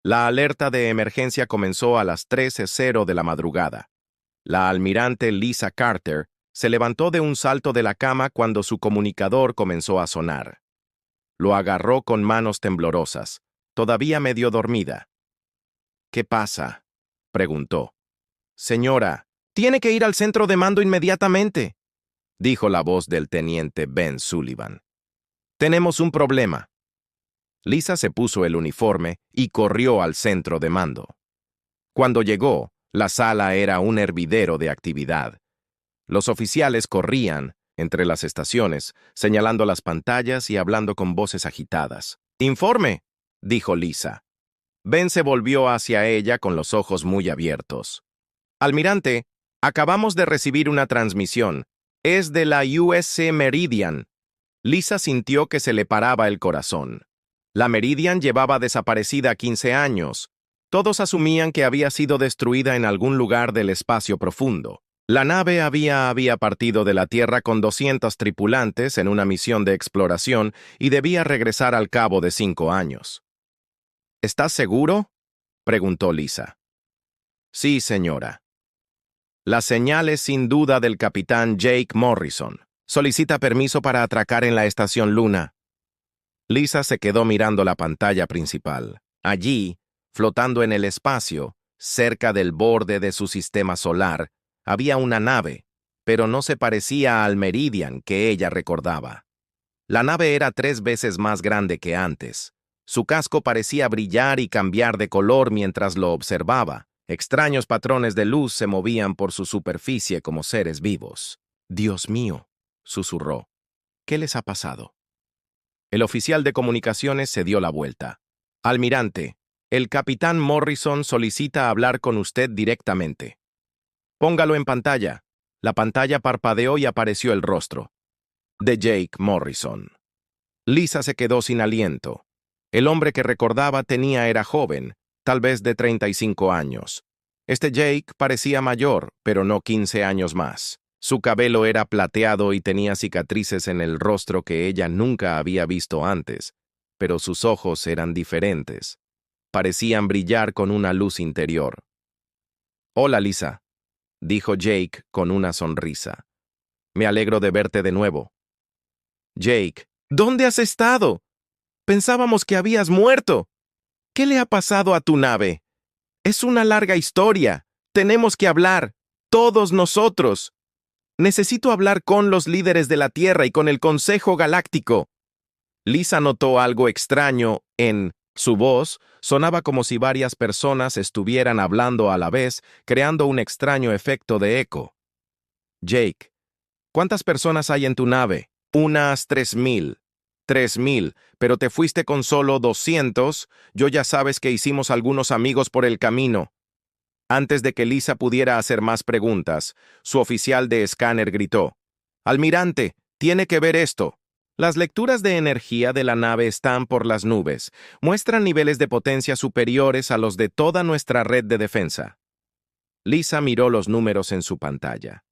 La alerta de emergencia comenzó a las 13:00 de la madrugada. La almirante Lisa Carter se levantó de un salto de la cama cuando su comunicador comenzó a sonar. Lo agarró con manos temblorosas, todavía medio dormida. «¿Qué pasa?», preguntó. «Señora, tiene que ir al centro de mando inmediatamente», dijo la voz del teniente Ben Sullivan. «Tenemos un problema». Lisa se puso el uniforme y corrió al centro de mando. Cuando llegó, la sala era un hervidero de actividad. Los oficiales corrían entre las estaciones, señalando las pantallas y hablando con voces agitadas. «Informe», dijo Lisa. Ben se volvió hacia ella con los ojos muy abiertos. «Almirante, acabamos de recibir una transmisión. Es de la USS Meridian». Lisa sintió que se le paraba el corazón. La Meridian llevaba desaparecida 15 años. Todos asumían que había sido destruida en algún lugar del espacio profundo. La nave había partido de la Tierra con 200 tripulantes en una misión de exploración y debía regresar al cabo de 5 años. «¿Estás seguro?», preguntó Lisa. «Sí, señora». «La señal es sin duda del capitán Jake Morrison. Solicita permiso para atracar en la estación Luna». Lisa se quedó mirando la pantalla principal. Allí, flotando en el espacio, cerca del borde de su sistema solar, había una nave, pero no se parecía al Meridian que ella recordaba. La nave era 3 veces más grande que antes. Su casco parecía brillar y cambiar de color mientras lo observaba. Extraños patrones de luz se movían por su superficie como seres vivos. «Dios mío», susurró. «¿Qué les ha pasado?». El oficial de comunicaciones se dio la vuelta. «Almirante, el capitán Morrison solicita hablar con usted directamente». «Póngalo en pantalla». La pantalla parpadeó y apareció el rostro de Jake Morrison. Lisa se quedó sin aliento. El hombre que recordaba era joven, tal vez de 35 años. Este Jake parecía mayor, pero no 15 años más. Su cabello era plateado y tenía cicatrices en el rostro que ella nunca había visto antes, pero sus ojos eran diferentes. Parecían brillar con una luz interior. «Hola, Lisa», dijo Jake con una sonrisa. «Me alegro de verte de nuevo». «Jake, ¿dónde has estado? Pensábamos que habías muerto. ¿Qué le ha pasado a tu nave? Es una larga historia. Tenemos que hablar, todos nosotros. Necesito hablar con los líderes de la Tierra y con el Consejo Galáctico». Lisa notó algo extraño en su voz. Sonaba como si varias personas estuvieran hablando a la vez, creando un extraño efecto de eco. «Jake, ¿cuántas personas hay en tu nave?» «Unas 3,000. 3,000, pero te fuiste con solo 200. Yo ya sabes que hicimos algunos amigos por el camino». Antes de que Lisa pudiera hacer más preguntas, su oficial de escáner gritó: «Almirante, tiene que ver esto. Las lecturas de energía de la nave están por las nubes. Muestran niveles de potencia superiores a los de toda nuestra red de defensa». Lisa miró los números en su pantalla.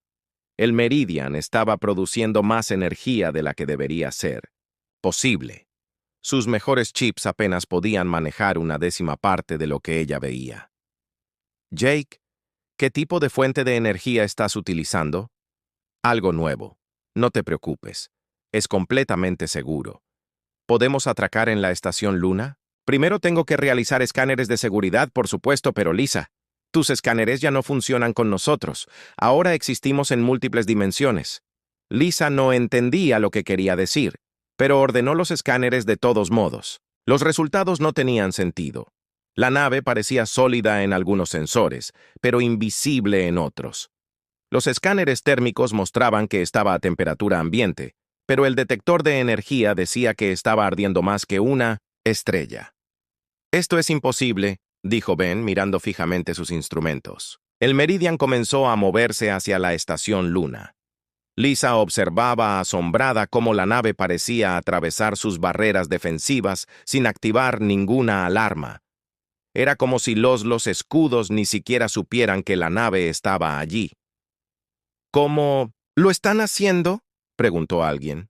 El Meridian estaba produciendo más energía de la que debería ser posible. Sus mejores chips apenas podían manejar una 10ª parte de lo que ella veía. «Jake, ¿qué tipo de fuente de energía estás utilizando?» «Algo nuevo. No te preocupes. Es completamente seguro. ¿Podemos atracar en la estación Luna? Primero tengo que realizar escáneres de seguridad, por supuesto, pero Lisa, tus escáneres ya no funcionan con nosotros. Ahora existimos en múltiples dimensiones». Lisa no entendía lo que quería decir, pero ordenó los escáneres de todos modos. Los resultados no tenían sentido. La nave parecía sólida en algunos sensores, pero invisible en otros. Los escáneres térmicos mostraban que estaba a temperatura ambiente, pero el detector de energía decía que estaba ardiendo más que una estrella. «Esto es imposible», dijo Ben mirando fijamente sus instrumentos. El Meridian comenzó a moverse hacia la estación Luna. Lisa observaba asombrada cómo la nave parecía atravesar sus barreras defensivas sin activar ninguna alarma. Era como si los escudos ni siquiera supieran que la nave estaba allí. «¿Cómo lo están haciendo?», preguntó alguien.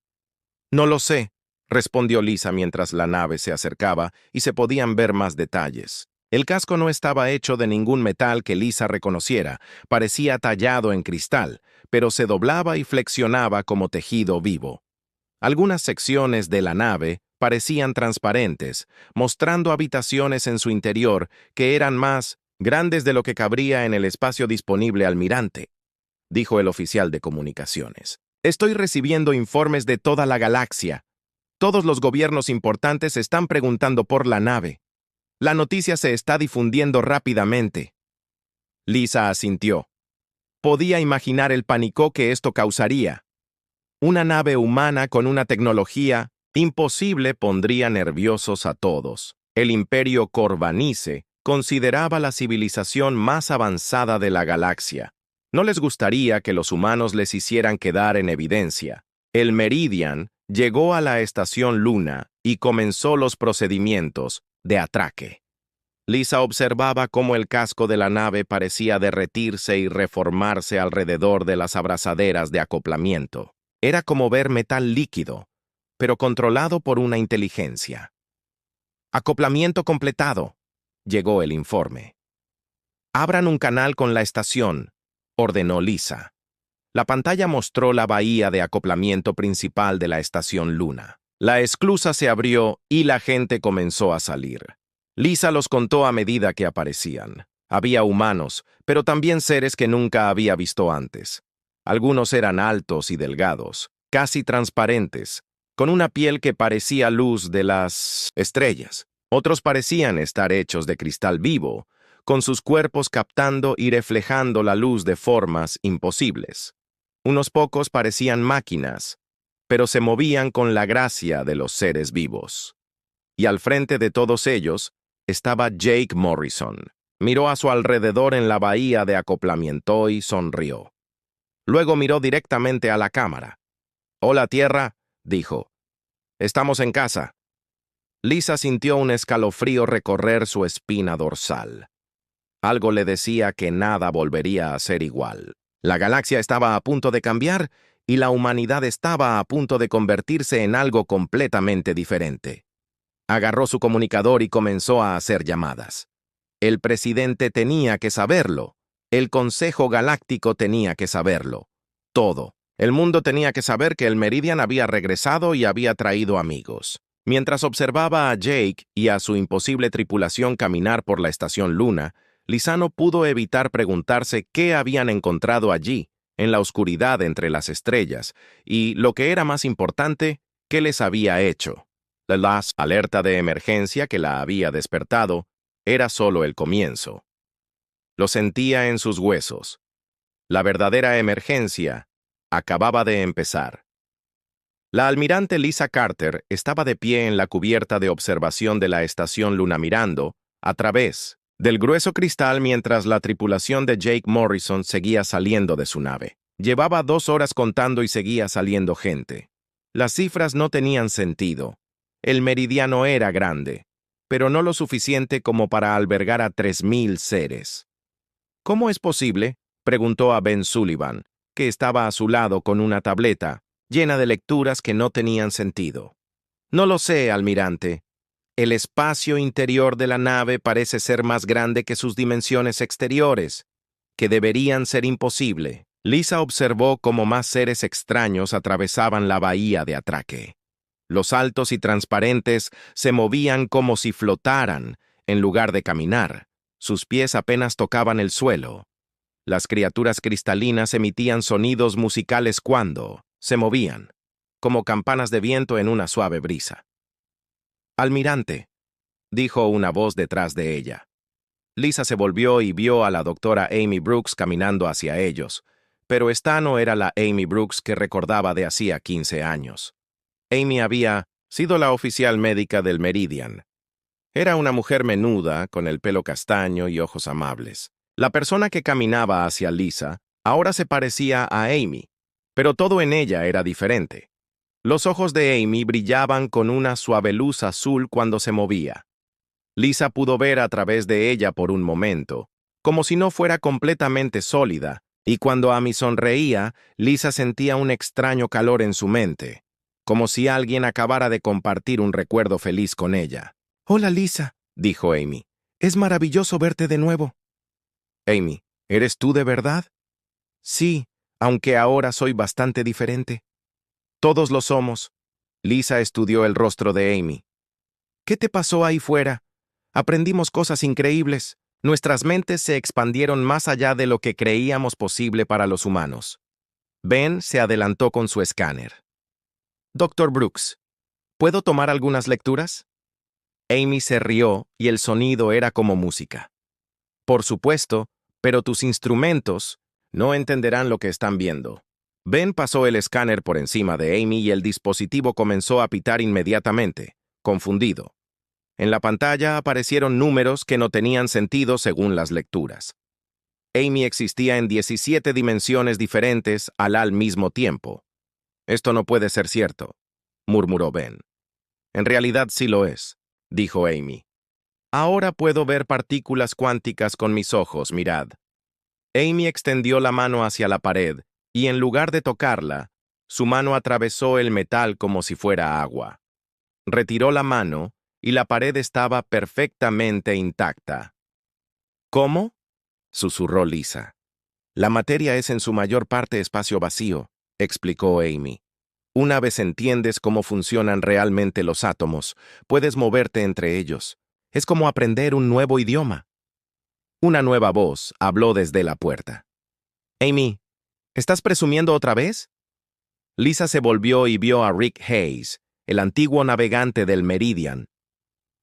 «No lo sé», respondió Lisa mientras la nave se acercaba y se podían ver más detalles. El casco no estaba hecho de ningún metal que Lisa reconociera, parecía tallado en cristal, pero se doblaba y flexionaba como tejido vivo. Algunas secciones de la nave parecían transparentes, mostrando habitaciones en su interior que eran más grandes de lo que cabría en el espacio disponible al almirante, dijo el oficial de comunicaciones. Estoy recibiendo informes de toda la galaxia. Todos los gobiernos importantes están preguntando por la nave. La noticia se está difundiendo rápidamente. Lisa asintió. Podía imaginar el pánico que esto causaría. Una nave humana con una tecnología imposible pondría nerviosos a todos. El imperio Corvanice consideraba la civilización más avanzada de la galaxia. No les gustaría que los humanos les hicieran quedar en evidencia. El Meridian llegó a la estación Luna y comenzó los procedimientos de atraque. Lisa observaba cómo el casco de la nave parecía derretirse y reformarse alrededor de las abrazaderas de acoplamiento. Era como ver metal líquido, pero controlado por una inteligencia. Acoplamiento completado, llegó el informe. Abran un canal con la estación, ordenó Lisa. La pantalla mostró la bahía de acoplamiento principal de la estación Luna. La esclusa se abrió y la gente comenzó a salir. Lisa los contó a medida que aparecían. Había humanos, pero también seres que nunca había visto antes. Algunos eran altos y delgados, casi transparentes, con una piel que parecía luz de las estrellas. Otros parecían estar hechos de cristal vivo, con sus cuerpos captando y reflejando la luz de formas imposibles. Unos pocos parecían máquinas, pero se movían con la gracia de los seres vivos. Y al frente de todos ellos estaba Jake Morrison. Miró a su alrededor en la bahía de acoplamiento y sonrió. Luego miró directamente a la cámara. «Hola, Tierra», dijo. «Estamos en casa». Lisa sintió un escalofrío recorrer su espina dorsal. Algo le decía que nada volvería a ser igual. La galaxia estaba a punto de cambiar y la humanidad estaba a punto de convertirse en algo completamente diferente. Agarró su comunicador y comenzó a hacer llamadas. El presidente tenía que saberlo. El Consejo Galáctico tenía que saberlo. Todo. El mundo tenía que saber que el Meridian había regresado y había traído amigos. Mientras observaba a Jake y a su imposible tripulación caminar por la estación Luna, Lisa no pudo evitar preguntarse qué habían encontrado allí, en la oscuridad entre las estrellas, y, lo que era más importante, qué les había hecho. La alerta de emergencia que la había despertado era solo el comienzo. Lo sentía en sus huesos. La verdadera emergencia acababa de empezar. La almirante Lisa Carter estaba de pie en la cubierta de observación de la estación Luna mirando, a través del grueso cristal mientras la tripulación de Jake Morrison seguía saliendo de su nave. Llevaba 2 horas contando y seguía saliendo gente. Las cifras no tenían sentido. El meridiano era grande, pero no lo suficiente como para albergar a 3,000 seres. ¿Cómo es posible?, preguntó a Ben Sullivan, que estaba a su lado con una tableta llena de lecturas que no tenían sentido. No lo sé, almirante. El espacio interior de la nave parece ser más grande que sus dimensiones exteriores, que deberían ser imposible. Lisa observó cómo más seres extraños atravesaban la bahía de atraque. Los altos y transparentes se movían como si flotaran, en lugar de caminar. Sus pies apenas tocaban el suelo. Las criaturas cristalinas emitían sonidos musicales cuando se movían, como campanas de viento en una suave brisa. «Almirante», dijo una voz detrás de ella. Lisa se volvió y vio a la doctora Amy Brooks caminando hacia ellos, pero esta no era la Amy Brooks que recordaba de hacía 15 años. Amy había sido la oficial médica del Meridian. Era una mujer menuda, con el pelo castaño y ojos amables. La persona que caminaba hacia Lisa ahora se parecía a Amy, pero todo en ella era diferente. Los ojos de Amy brillaban con una suave luz azul cuando se movía. Lisa pudo ver a través de ella por un momento, como si no fuera completamente sólida, y cuando Amy sonreía, Lisa sentía un extraño calor en su mente, como si alguien acabara de compartir un recuerdo feliz con ella. «Hola, Lisa», dijo Amy. Es maravilloso verte de nuevo. Amy, ¿eres tú de verdad? Sí, aunque ahora soy bastante diferente. Todos lo somos. Lisa estudió el rostro de Amy. ¿Qué te pasó ahí fuera? Aprendimos cosas increíbles. Nuestras mentes se expandieron más allá de lo que creíamos posible para los humanos. Ben se adelantó con su escáner. Doctor Brooks, ¿puedo tomar algunas lecturas? Amy se rió y el sonido era como música. Por supuesto, pero tus instrumentos no entenderán lo que están viendo. Ben pasó el escáner por encima de Amy y el dispositivo comenzó a pitar inmediatamente, confundido. En la pantalla aparecieron números que no tenían sentido según las lecturas. Amy existía en 17 dimensiones diferentes al mismo tiempo. Esto no puede ser cierto, murmuró Ben. En realidad sí lo es, dijo Amy. Ahora puedo ver partículas cuánticas con mis ojos, mirad. Amy extendió la mano hacia la pared y en lugar de tocarla, su mano atravesó el metal como si fuera agua. Retiró la mano y la pared estaba perfectamente intacta. ¿Cómo? Susurró Lisa. La materia es en su mayor parte espacio vacío, explicó Amy. Una vez entiendes cómo funcionan realmente los átomos, puedes moverte entre ellos. Es como aprender un nuevo idioma. Una nueva voz habló desde la puerta. Amy, ¿estás presumiendo otra vez? Lisa se volvió y vio a Rick Hayes, el antiguo navegante del Meridian.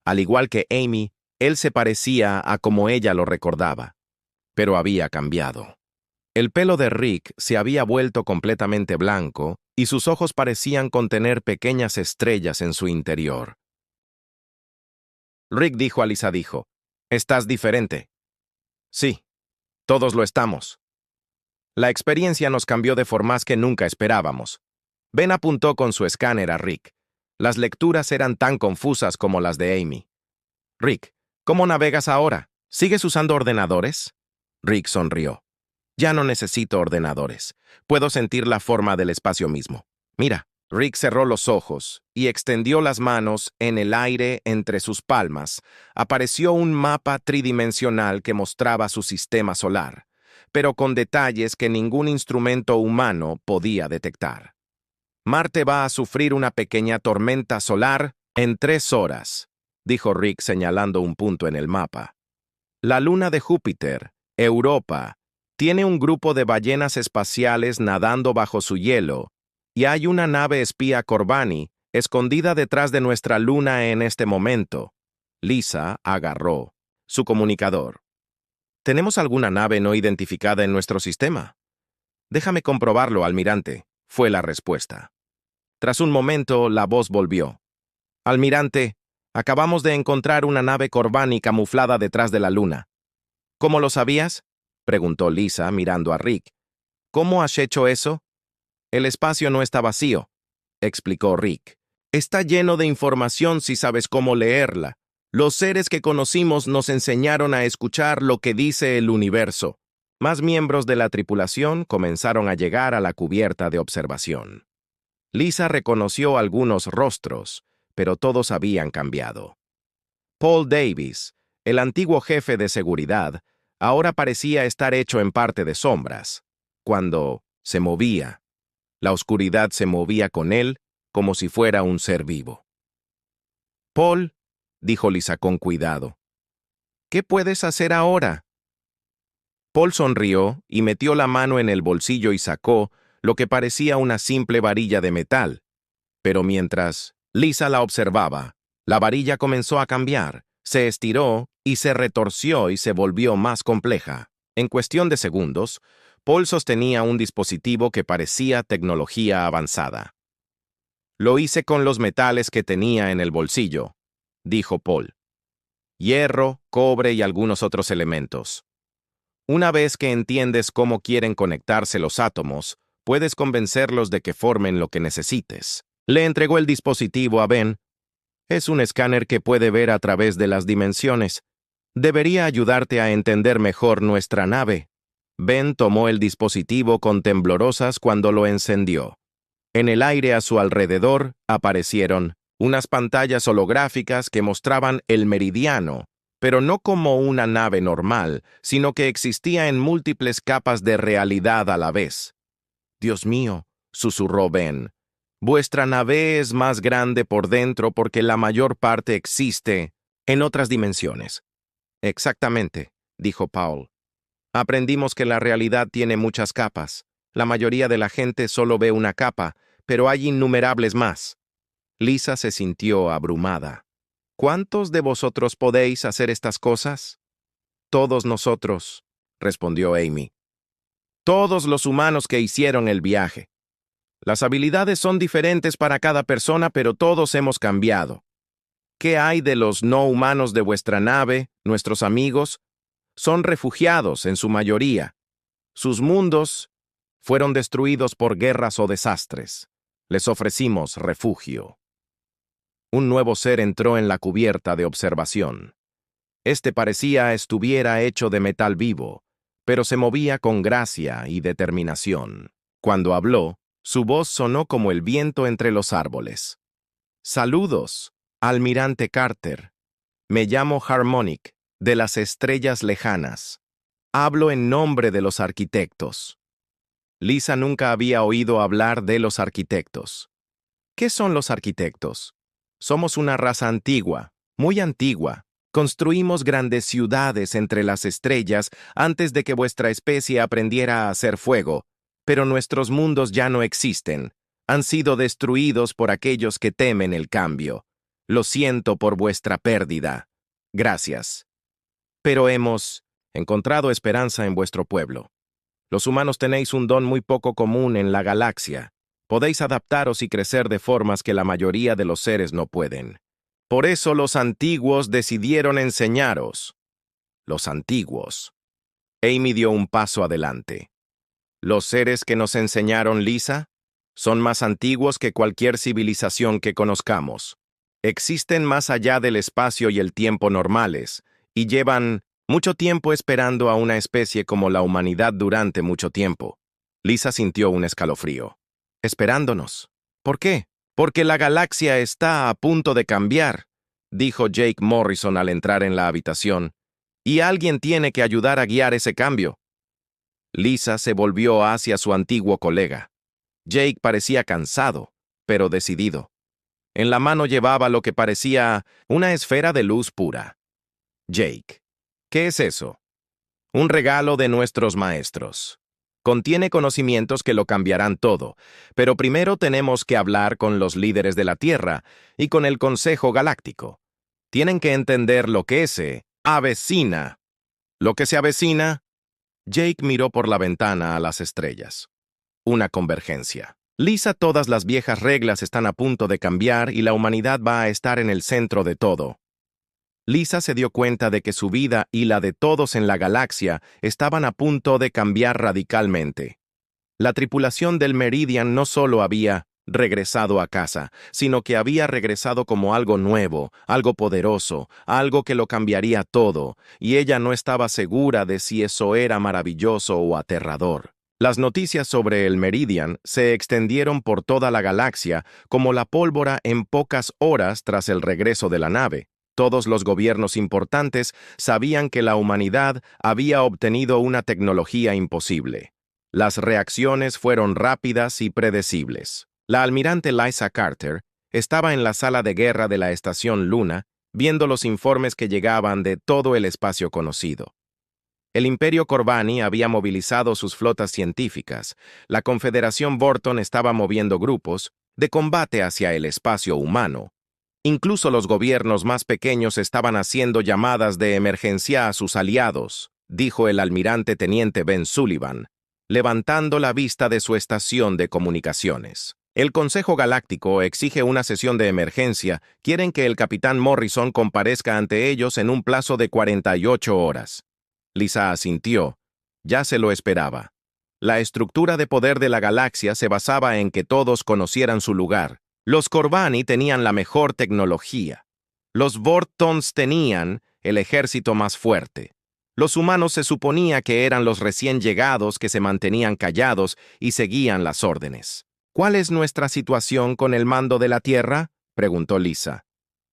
Al igual que Amy, él se parecía a como ella lo recordaba, pero había cambiado. El pelo de Rick se había vuelto completamente blanco y sus ojos parecían contener pequeñas estrellas en su interior. Rick dijo a Lisa, «Estás diferente». Sí, todos lo estamos. La experiencia nos cambió de formas que nunca esperábamos. Ben apuntó con su escáner a Rick. Las lecturas eran tan confusas como las de Amy. Rick, ¿cómo navegas ahora? ¿Sigues usando ordenadores? Rick sonrió. Ya no necesito ordenadores. Puedo sentir la forma del espacio mismo. Mira, Rick cerró los ojos y extendió las manos en el aire entre sus palmas. Apareció un mapa tridimensional que mostraba su sistema solar, pero con detalles que ningún instrumento humano podía detectar. Marte va a sufrir una pequeña tormenta solar en 3 horas, dijo Rick señalando un punto en el mapa. La luna de Júpiter, Europa, tiene un grupo de ballenas espaciales nadando bajo su hielo, y hay una nave espía Corbani escondida detrás de nuestra luna en este momento. Lisa agarró su comunicador. ¿Tenemos alguna nave no identificada en nuestro sistema? Déjame comprobarlo, almirante, fue la respuesta. Tras un momento, la voz volvió. Almirante, acabamos de encontrar una nave Corbani camuflada detrás de la luna. ¿Cómo lo sabías? Preguntó Lisa mirando a Rick. ¿Cómo has hecho eso? El espacio no está vacío, explicó Rick. Está lleno de información si sabes cómo leerla. Los seres que conocimos nos enseñaron a escuchar lo que dice el universo. Más miembros de la tripulación comenzaron a llegar a la cubierta de observación. Lisa reconoció algunos rostros, pero todos habían cambiado. Paul Davis, el antiguo jefe de seguridad, ahora parecía estar hecho en parte de sombras. Cuando se movía, la oscuridad se movía con él como si fuera un ser vivo. Paul, dijo Lisa con cuidado, ¿qué puedes hacer ahora? Paul sonrió y metió la mano en el bolsillo y sacó lo que parecía una simple varilla de metal. Pero mientras Lisa la observaba, la varilla comenzó a cambiar, se estiró y se retorció y se volvió más compleja. En cuestión de segundos, Paul sostenía un dispositivo que parecía tecnología avanzada. Lo hice con los metales que tenía en el bolsillo, dijo Paul. Hierro, cobre y algunos otros elementos. Una vez que entiendes cómo quieren conectarse los átomos, puedes convencerlos de que formen lo que necesites. Le entregó el dispositivo a Ben. Es un escáner que puede ver a través de las dimensiones. Debería ayudarte a entender mejor nuestra nave. Ben tomó el dispositivo con temblorosas cuando lo encendió. En el aire a su alrededor aparecieron unas pantallas holográficas que mostraban el meridiano pero no como una nave normal, sino que existía en múltiples capas de realidad a la vez. «Dios mío», susurró Ben, «vuestra nave es más grande por dentro porque la mayor parte existe en otras dimensiones». «Exactamente», dijo Paul. «Aprendimos que la realidad tiene muchas capas. La mayoría de la gente solo ve una capa, pero hay innumerables más». Lisa se sintió abrumada. «¿Cuántos de vosotros podéis hacer estas cosas?» «Todos nosotros», respondió Amy. «Todos los humanos que hicieron el viaje. Las habilidades son diferentes para cada persona, pero todos hemos cambiado. ¿Qué hay de los no humanos de vuestra nave, nuestros amigos? Son refugiados en su mayoría. Sus mundos fueron destruidos por guerras o desastres. Les ofrecimos refugio». Un nuevo ser entró en la cubierta de observación. Este parecía estuviera hecho de metal vivo, pero se movía con gracia y determinación. Cuando habló, su voz sonó como el viento entre los árboles. «Saludos, Almirante Carter. Me llamo Harmonic, de las estrellas lejanas. Hablo en nombre de los arquitectos». Lisa nunca había oído hablar de los arquitectos. ¿Qué son los arquitectos? Somos una raza antigua, muy antigua. Construimos grandes ciudades entre las estrellas antes de que vuestra especie aprendiera a hacer fuego, pero nuestros mundos ya no existen. Han sido destruidos por aquellos que temen el cambio. Lo siento por vuestra pérdida. Gracias. Pero hemos encontrado esperanza en vuestro pueblo. Los humanos tenéis un don muy poco común en la galaxia. Podéis adaptaros y crecer de formas que la mayoría de los seres no pueden. Por eso los antiguos decidieron enseñaros. Los antiguos. Amy dio un paso adelante. Los seres que nos enseñaron, Lisa, son más antiguos que cualquier civilización que conozcamos. Existen más allá del espacio y el tiempo normales, y llevan mucho tiempo esperando a una especie como la humanidad durante mucho tiempo. Lisa sintió un escalofrío. «Esperándonos. ¿Por qué?» «Porque la galaxia está a punto de cambiar», dijo Jake Morrison al entrar en la habitación, «y alguien tiene que ayudar a guiar ese cambio». Lisa se volvió hacia su antiguo colega. Jake parecía cansado, pero decidido. En la mano llevaba lo que parecía una esfera de luz pura. «Jake, ¿qué es eso?» «Un regalo de nuestros maestros. Contiene conocimientos que lo cambiarán todo, pero primero tenemos que hablar con los líderes de la Tierra y con el Consejo Galáctico. Tienen que entender lo que se avecina». «¿Lo que se avecina?» Jake miró por la ventana a las estrellas. «Una convergencia. Lisa, todas las viejas reglas están a punto de cambiar y la humanidad va a estar en el centro de todo». Lisa se dio cuenta de que su vida y la de todos en la galaxia estaban a punto de cambiar radicalmente. La tripulación del Meridian no solo había regresado a casa, sino que había regresado como algo nuevo, algo poderoso, algo que lo cambiaría todo, y ella no estaba segura de si eso era maravilloso o aterrador. Las noticias sobre el Meridian se extendieron por toda la galaxia como la pólvora en pocas horas tras el regreso de la nave. Todos los gobiernos importantes sabían que la humanidad había obtenido una tecnología imposible. Las reacciones fueron rápidas y predecibles. La almirante Lisa Carter estaba en la sala de guerra de la estación Luna, viendo los informes que llegaban de todo el espacio conocido. El Imperio Corbani había movilizado sus flotas científicas. La Confederación Borton estaba moviendo grupos de combate hacia el espacio humano. Incluso los gobiernos más pequeños estaban haciendo llamadas de emergencia a sus aliados, dijo el almirante teniente Ben Sullivan, levantando la vista de su estación de comunicaciones. El Consejo Galáctico exige una sesión de emergencia. Quieren que el capitán Morrison comparezca ante ellos en un plazo de 48 horas. Lisa asintió. Ya se lo esperaba. La estructura de poder de la galaxia se basaba en que todos conocieran su lugar. Los Corbani tenían la mejor tecnología. Los Bortons tenían el ejército más fuerte. Los humanos se suponía que eran los recién llegados que se mantenían callados y seguían las órdenes. «¿Cuál es nuestra situación con el mando de la Tierra?», preguntó Lisa.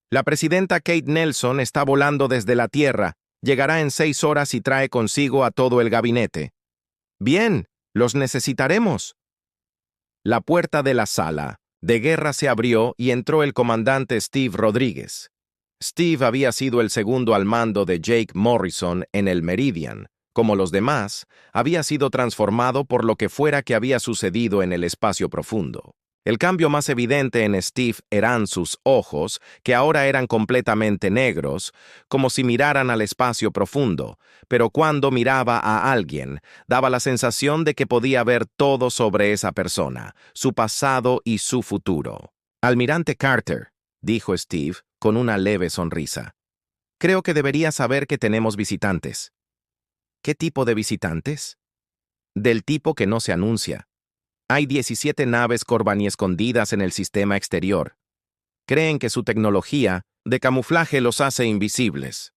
La presidenta Kate Nelson está volando desde la Tierra. Llegará en 6 horas y trae consigo a todo el gabinete. Bien, los necesitaremos. La puerta de la sala de guerra se abrió y entró el comandante Steve Rodríguez. Steve había sido el segundo al mando de Jake Morrison en el Meridian. Como los demás, había sido transformado por lo que fuera que había sucedido en el espacio profundo. El cambio más evidente en Steve eran sus ojos, que ahora eran completamente negros, como si miraran al espacio profundo, pero cuando miraba a alguien, daba la sensación de que podía ver todo sobre esa persona, su pasado y su futuro. Almirante Carter, dijo Steve, con una leve sonrisa. Creo que debería saber que tenemos visitantes. ¿Qué tipo de visitantes? Del tipo que no se anuncia. Hay 17 naves Corbani escondidas en el sistema exterior. Creen que su tecnología de camuflaje los hace invisibles.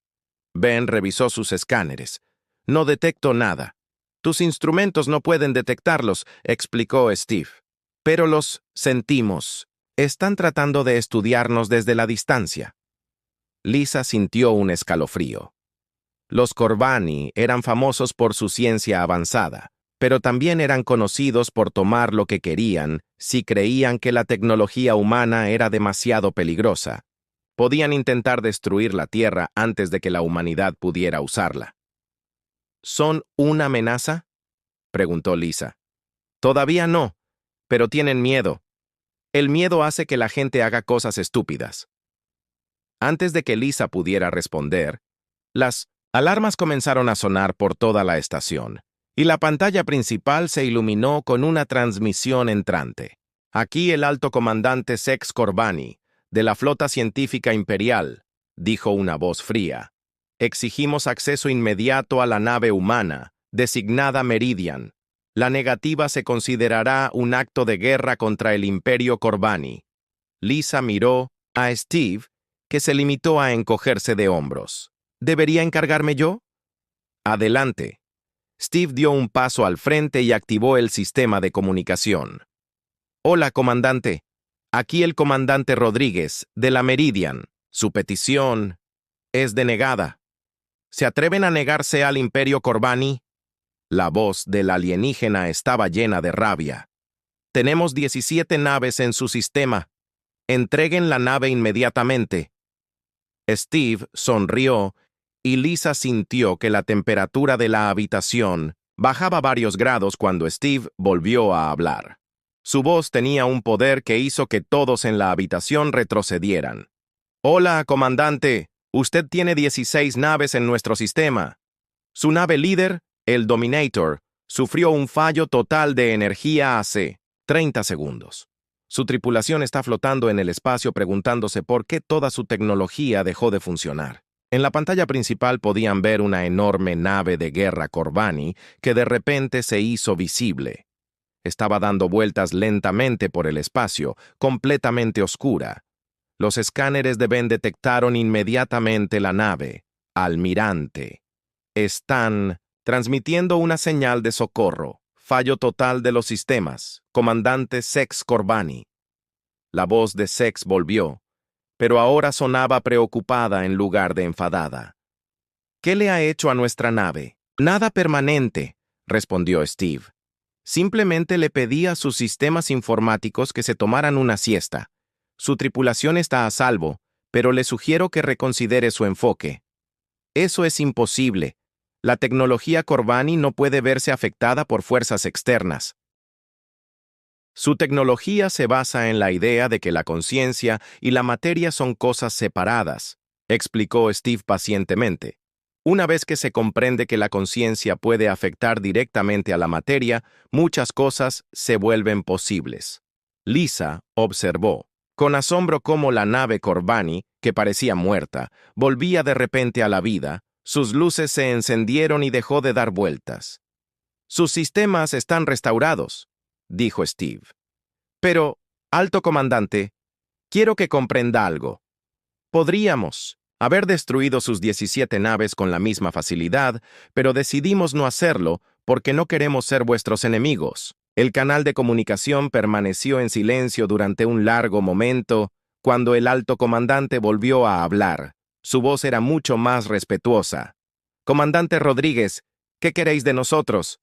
Ben revisó sus escáneres. No detecto nada. Tus instrumentos no pueden detectarlos, explicó Steve. Pero los sentimos. Están tratando de estudiarnos desde la distancia. Lisa sintió un escalofrío. Los Corbani eran famosos por su ciencia avanzada, pero también eran conocidos por tomar lo que querían si creían que la tecnología humana era demasiado peligrosa. Podían intentar destruir la Tierra antes de que la humanidad pudiera usarla. ¿Son una amenaza?, preguntó Lisa. Todavía no, pero tienen miedo. El miedo hace que la gente haga cosas estúpidas. Antes de que Lisa pudiera responder, las alarmas comenzaron a sonar por toda la estación, y la pantalla principal se iluminó con una transmisión entrante. Aquí el alto comandante Sex Corbani, de la Flota Científica Imperial, dijo una voz fría. Exigimos acceso inmediato a la nave humana, designada Meridian. La negativa se considerará un acto de guerra contra el Imperio Corbani. Lisa miró a Steve, que se limitó a encogerse de hombros. ¿Debería encargarme yo? Adelante. Steve dio un paso al frente y activó el sistema de comunicación. Hola, comandante. Aquí el comandante Rodríguez, de la Meridian. Su petición es denegada. ¿Se atreven a negarse al Imperio Corbani? La voz del alienígena estaba llena de rabia. Tenemos 17 naves en su sistema. Entreguen la nave inmediatamente. Steve sonrió y Lisa sintió que la temperatura de la habitación bajaba varios grados cuando Steve volvió a hablar. Su voz tenía un poder que hizo que todos en la habitación retrocedieran. Hola, comandante. Usted tiene 16 naves en nuestro sistema. Su nave líder, el Dominator, sufrió un fallo total de energía hace 30 segundos. Su tripulación está flotando en el espacio preguntándose por qué toda su tecnología dejó de funcionar. En la pantalla principal podían ver una enorme nave de guerra Corbani que de repente se hizo visible. Estaba dando vueltas lentamente por el espacio, completamente oscura. Los escáneres de Ben detectaron inmediatamente la nave. Almirante. Están transmitiendo una señal de socorro. Fallo total de los sistemas. Comandante Sex Corbani. La voz de Sex volvió, pero ahora sonaba preocupada en lugar de enfadada. ¿Qué le ha hecho a nuestra nave? Nada permanente, respondió Steve. Simplemente le pedí a sus sistemas informáticos que se tomaran una siesta. Su tripulación está a salvo, pero le sugiero que reconsidere su enfoque. Eso es imposible. La tecnología Corbani no puede verse afectada por fuerzas externas. Su tecnología se basa en la idea de que la conciencia y la materia son cosas separadas, explicó Steve pacientemente. Una vez que se comprende que la conciencia puede afectar directamente a la materia, muchas cosas se vuelven posibles. Lisa observó con asombro cómo la nave Corbani, que parecía muerta, volvía de repente a la vida. Sus luces se encendieron y dejó de dar vueltas. Sus sistemas están restaurados, dijo Steve. Pero, alto comandante, quiero que comprenda algo. Podríamos haber destruido sus 17 naves con la misma facilidad, pero decidimos no hacerlo porque no queremos ser vuestros enemigos. El canal de comunicación permaneció en silencio durante un largo momento, Cuando el alto comandante volvió a hablar, su voz era mucho más respetuosa. «Comandante Rodríguez, ¿qué queréis de nosotros?»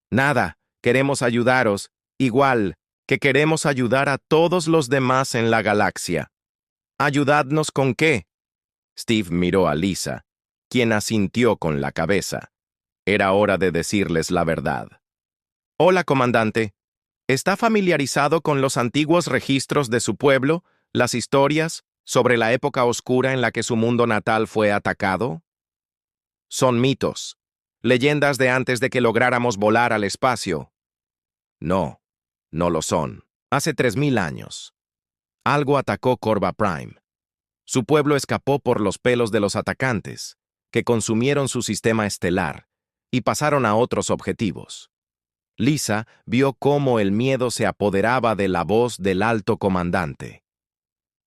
«Nada, queremos ayudaros, igual que queremos ayudar a todos los demás en la galaxia». «¿Ayudadnos con qué?» Steve miró a Lisa, quien asintió con la cabeza. Era hora de decirles la verdad. «Hola, comandante. ¿Está familiarizado con los antiguos registros de su pueblo, las historias sobre la época oscura en la que su mundo natal fue atacado?» «Son mitos, leyendas de antes de que lográramos volar al espacio». «No, no lo son. Hace 3000 años. Algo atacó Corva Prime. Su pueblo escapó por los pelos de los atacantes, que consumieron su sistema estelar y pasaron a otros objetivos». Lisa vio cómo el miedo se apoderaba de la voz del alto comandante.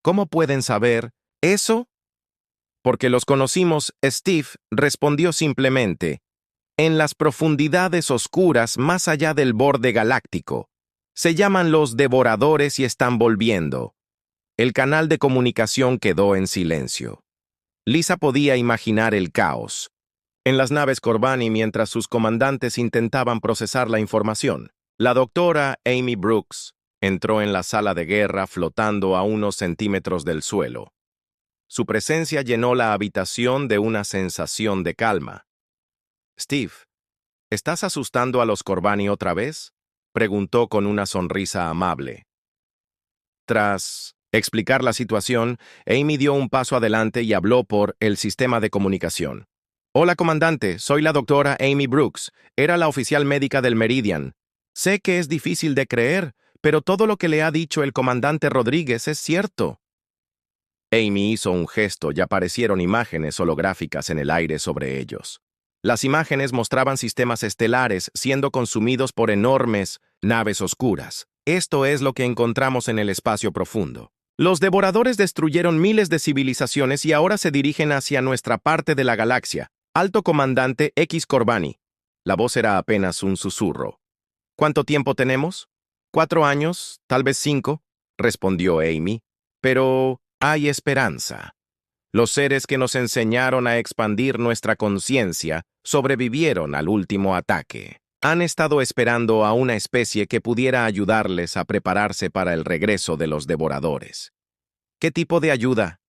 «¿Cómo pueden saber eso?» «Porque los conocimos», Steve respondió simplemente. «En las profundidades oscuras más allá del borde galáctico. Se llaman los Devoradores y están volviendo». El canal de comunicación quedó en silencio. Lisa podía imaginar el caos en las naves Corbani mientras sus comandantes intentaban procesar la información. La doctora Amy Brooks entró en la sala de guerra flotando a unos centímetros del suelo. Su presencia llenó la habitación de una sensación de calma. «Steve, ¿estás asustando a los Corbani otra vez?», preguntó con una sonrisa amable. Tras explicar la situación, Amy dio un paso adelante y habló por el sistema de comunicación. «Hola, comandante, soy la doctora Amy Brooks. Era la oficial médica del Meridian. Sé que es difícil de creer, pero todo lo que le ha dicho el comandante Rodríguez es cierto». Amy hizo un gesto y aparecieron imágenes holográficas en el aire sobre ellos. Las imágenes mostraban sistemas estelares siendo consumidos por enormes naves oscuras. Esto es lo que encontramos en el espacio profundo. Los devoradores destruyeron miles de civilizaciones y ahora se dirigen hacia nuestra parte de la galaxia. Alto comandante X Corbani. La voz era apenas un susurro. «¿Cuánto tiempo tenemos?» «4 años, tal vez 5», respondió Amy. «Pero hay esperanza. Los seres que nos enseñaron a expandir nuestra conciencia sobrevivieron al último ataque. Han estado esperando a una especie que pudiera ayudarles a prepararse para el regreso de los devoradores». «¿Qué tipo de ayuda?»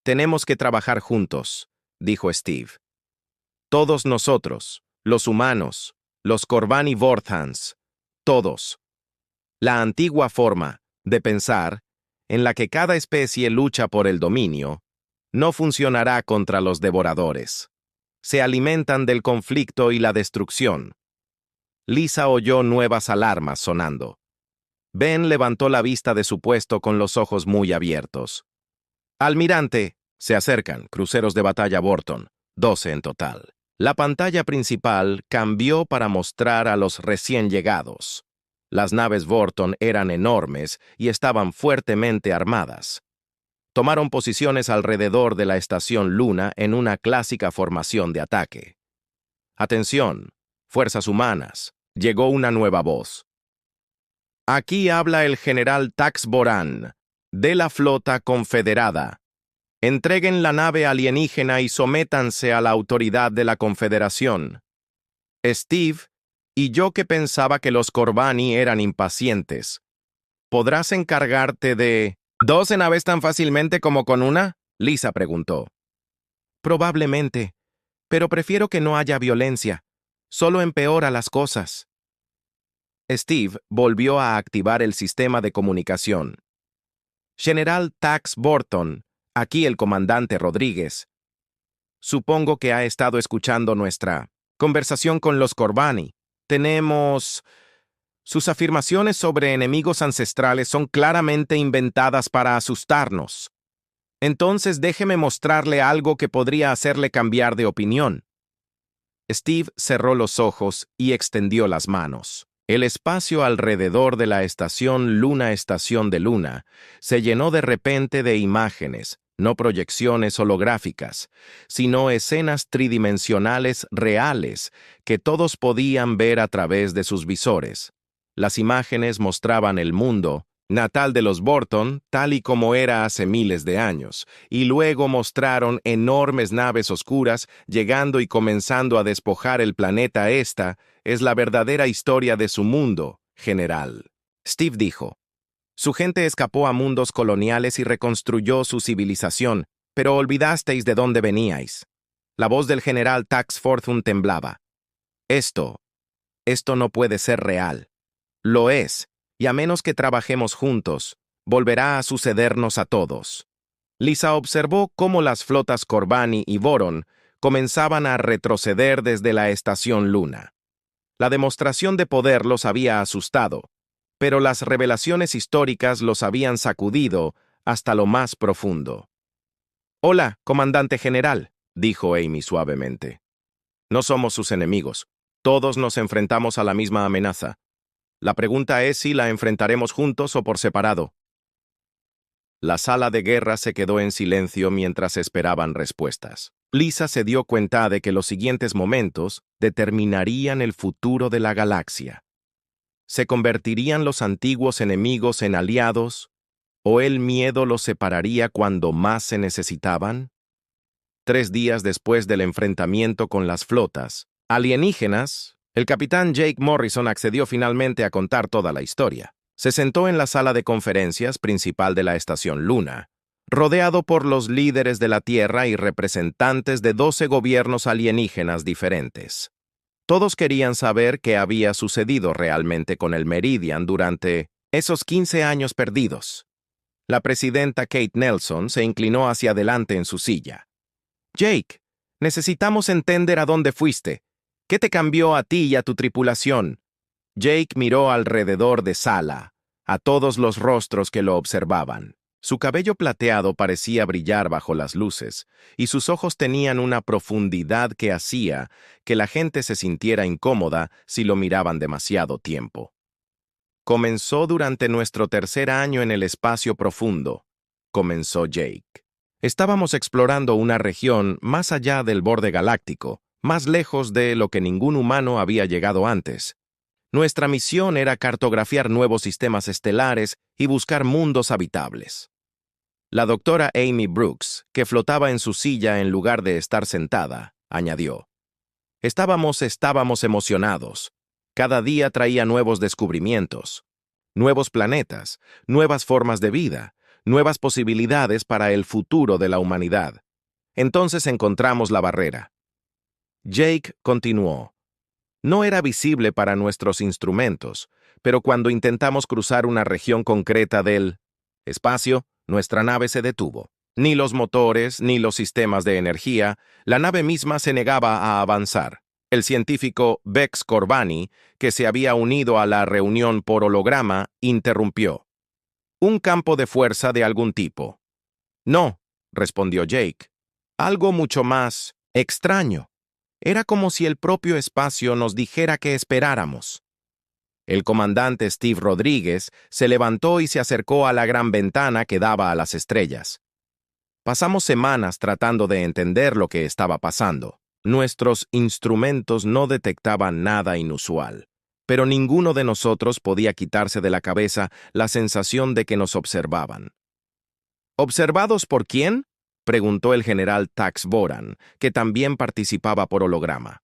«Tenemos que trabajar juntos», dijo Steve. «Todos nosotros, los humanos, los Corbani Vorthans, todos. La antigua forma de pensar, en la que cada especie lucha por el dominio, no funcionará contra los devoradores. Se alimentan del conflicto y la destrucción». Lisa oyó nuevas alarmas sonando. Ben levantó la vista de su puesto con los ojos muy abiertos. «Almirante», se acercan cruceros de batalla Vorton, 12 en total. La pantalla principal cambió para mostrar a los recién llegados. Las naves Vorton eran enormes y estaban fuertemente armadas. Tomaron posiciones alrededor de la estación Luna en una clásica formación de ataque. «Atención, fuerzas humanas», llegó una nueva voz. «Aquí habla el general Tax Boran, de la flota confederada. Entreguen la nave alienígena y sométanse a la autoridad de la Confederación». «Steve, y yo que pensaba que los Corbani eran impacientes. ¿Podrás encargarte de 12 naves tan fácilmente como con una?», Lisa preguntó. «Probablemente, pero prefiero que no haya violencia. Solo empeora las cosas». Steve volvió a activar el sistema de comunicación. «General Tax Borton, aquí el comandante Rodríguez. Supongo que ha estado escuchando nuestra conversación con los Corbani. Tenemos... Sus afirmaciones sobre enemigos ancestrales son claramente inventadas para asustarnos. Entonces déjeme mostrarle algo que podría hacerle cambiar de opinión». Steve cerró los ojos y extendió las manos. El espacio alrededor de la estación Estación de Luna, se llenó de repente de imágenes, no proyecciones holográficas, sino escenas tridimensionales reales que todos podían ver a través de sus visores. Las imágenes mostraban el mundo natal de los Borton, tal y como era hace miles de años, y luego mostraron enormes naves oscuras llegando y comenzando a despojar el planeta. Esta es la verdadera historia de su mundo, general. Steve dijo. Su gente escapó a mundos coloniales y reconstruyó su civilización, pero olvidasteis de dónde veníais. La voz del general Taxforthun temblaba. Esto no puede ser real. Lo es, y a menos que trabajemos juntos, volverá a sucedernos a todos. Lisa observó cómo las flotas Corbani y Voron comenzaban a retroceder desde la estación Luna. La demostración de poder los había asustado, pero las revelaciones históricas los habían sacudido hasta lo más profundo. «Hola, comandante general», dijo Amy suavemente. «No somos sus enemigos. Todos nos enfrentamos a la misma amenaza. La pregunta es si la enfrentaremos juntos o por separado». La sala de guerra se quedó en silencio mientras esperaban respuestas. Lisa se dio cuenta de que los siguientes momentos determinarían el futuro de la galaxia. ¿Se convertirían los antiguos enemigos en aliados, o el miedo los separaría cuando más se necesitaban? 3 días después del enfrentamiento con las flotas alienígenas, el capitán Jake Morrison accedió finalmente a contar toda la historia. Se sentó en la sala de conferencias principal de la estación Luna, rodeado por los líderes de la Tierra y representantes de 12 gobiernos alienígenas diferentes. Todos querían saber qué había sucedido realmente con el Meridian durante esos 15 años perdidos. La presidenta Kate Nelson se inclinó hacia adelante en su silla. «Jake, necesitamos entender a dónde fuiste. ¿Qué te cambió a ti y a tu tripulación?» Jake miró alrededor de sala, a todos los rostros que lo observaban. Su cabello plateado parecía brillar bajo las luces, y sus ojos tenían una profundidad que hacía que la gente se sintiera incómoda si lo miraban demasiado tiempo. «Comenzó durante nuestro 3er año en el espacio profundo», comenzó Jake. «Estábamos explorando una región más allá del borde galáctico, más lejos de lo que ningún humano había llegado antes. Nuestra misión era cartografiar nuevos sistemas estelares y buscar mundos habitables». La doctora Amy Brooks, que flotaba en su silla en lugar de estar sentada, añadió. Estábamos emocionados. Cada día traía nuevos descubrimientos, nuevos planetas, nuevas formas de vida, nuevas posibilidades para el futuro de la humanidad. Entonces encontramos la barrera. Jake continuó. No era visible para nuestros instrumentos, pero cuando intentamos cruzar una región concreta del espacio, nuestra nave se detuvo. Ni los motores, ni los sistemas de energía, la nave misma se negaba a avanzar. El científico Bex Corbani, que se había unido a la reunión por holograma, interrumpió. «Un campo de fuerza de algún tipo». «No», respondió Jake. «Algo mucho más extraño. Era como si el propio espacio nos dijera que esperáramos». El comandante Steve Rodríguez se levantó y se acercó a la gran ventana que daba a las estrellas. «Pasamos semanas tratando de entender lo que estaba pasando. Nuestros instrumentos no detectaban nada inusual, pero ninguno de nosotros podía quitarse de la cabeza la sensación de que nos observaban». «¿Observados por quién?», preguntó el general Tax Boran, que también participaba por holograma.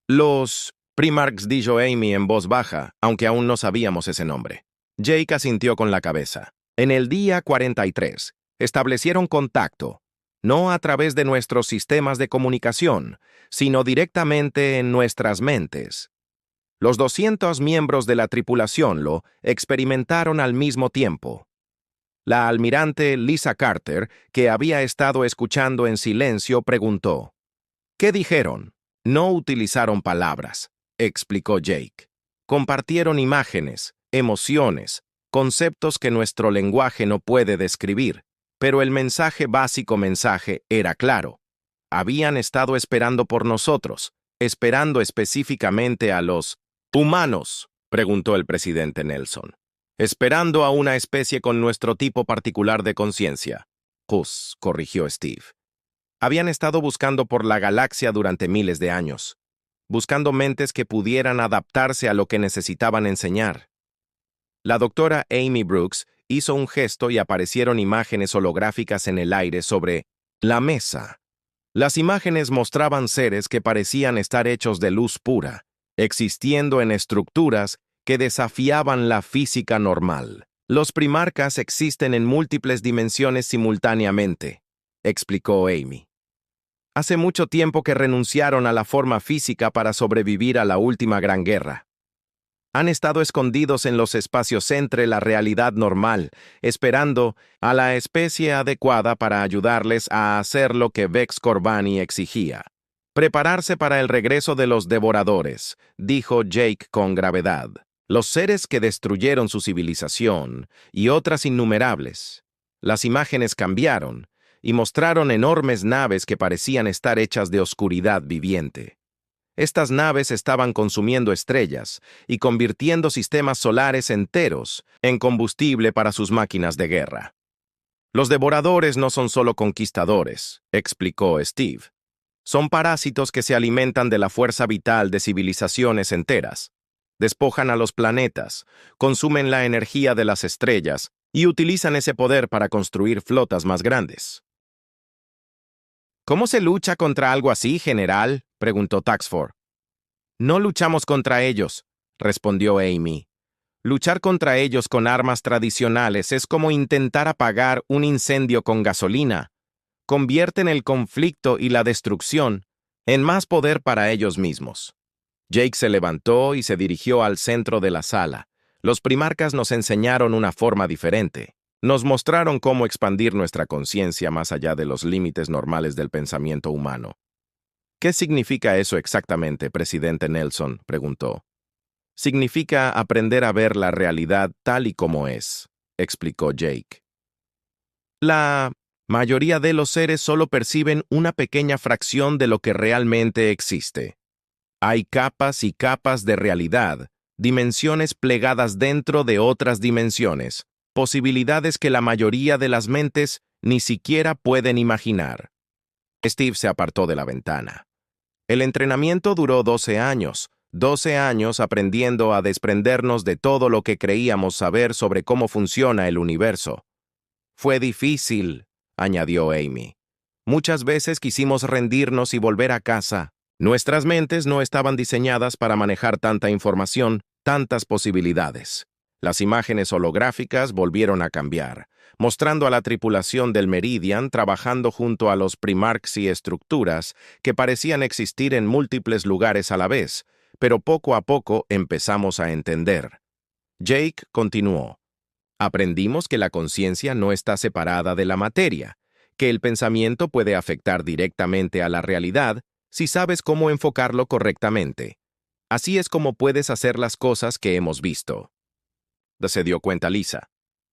«Los Primarchs», dijo Amy en voz baja, aunque aún no sabíamos ese nombre. Jake asintió con la cabeza. «En el día 43, establecieron contacto, no a través de nuestros sistemas de comunicación, sino directamente en nuestras mentes. Los 200 miembros de la tripulación lo experimentaron al mismo tiempo». La almirante Lisa Carter, que había estado escuchando en silencio, preguntó. «¿Qué dijeron?» «No utilizaron palabras», explicó Jake. «Compartieron imágenes, emociones, conceptos que nuestro lenguaje no puede describir, pero el básico mensaje era claro. Habían estado esperando por nosotros, esperando específicamente a los humanos», preguntó el presidente Nelson. «Esperando a una especie con nuestro tipo particular de conciencia», corrigió Steve. «Habían estado buscando por la galaxia durante miles de años, buscando mentes que pudieran adaptarse a lo que necesitaban enseñar». La doctora Amy Brooks hizo un gesto y aparecieron imágenes holográficas en el aire sobre la mesa. Las imágenes mostraban seres que parecían estar hechos de luz pura, existiendo en estructuras que desafiaban la física normal. Los primarcas existen en múltiples dimensiones simultáneamente, explicó Amy. Hace mucho tiempo que renunciaron a la forma física para sobrevivir a la última gran guerra. Han estado escondidos en los espacios entre la realidad normal, esperando a la especie adecuada para ayudarles a hacer lo que Vex Corbani exigía. Prepararse para el regreso de los devoradores, dijo Jake con gravedad. Los seres que destruyeron su civilización y otras innumerables. Las imágenes cambiaron y mostraron enormes naves que parecían estar hechas de oscuridad viviente. Estas naves estaban consumiendo estrellas y convirtiendo sistemas solares enteros en combustible para sus máquinas de guerra. Los devoradores no son solo conquistadores, explicó Steve. Son parásitos que se alimentan de la fuerza vital de civilizaciones enteras. Despojan a los planetas, consumen la energía de las estrellas y utilizan ese poder para construir flotas más grandes. ¿Cómo se lucha contra algo así, general?, preguntó Taxford. No luchamos contra ellos, respondió Amy. Luchar contra ellos con armas tradicionales es como intentar apagar un incendio con gasolina. Convierten el conflicto y la destrucción en más poder para ellos mismos. Jake se levantó y se dirigió al centro de la sala. Los primarcas nos enseñaron una forma diferente. Nos mostraron cómo expandir nuestra conciencia más allá de los límites normales del pensamiento humano. ¿Qué significa eso exactamente, presidente Nelson?, preguntó. Significa aprender a ver la realidad tal y como es, explicó Jake. La mayoría de los seres solo perciben una pequeña fracción de lo que realmente existe. Hay capas y capas de realidad, dimensiones plegadas dentro de otras dimensiones, posibilidades que la mayoría de las mentes ni siquiera pueden imaginar. Steve se apartó de la ventana. El entrenamiento duró 12 años aprendiendo a desprendernos de todo lo que creíamos saber sobre cómo funciona el universo. Fue difícil, añadió Amy. Muchas veces quisimos rendirnos y volver a casa. Nuestras mentes no estaban diseñadas para manejar tanta información, tantas posibilidades. Las imágenes holográficas volvieron a cambiar, mostrando a la tripulación del Meridian trabajando junto a los Primarchs y estructuras que parecían existir en múltiples lugares a la vez, pero poco a poco empezamos a entender. Jake continuó. Aprendimos que la conciencia no está separada de la materia, que el pensamiento puede afectar directamente a la realidad si sabes cómo enfocarlo correctamente. Así es como puedes hacer las cosas que hemos visto. Se dio cuenta Lisa.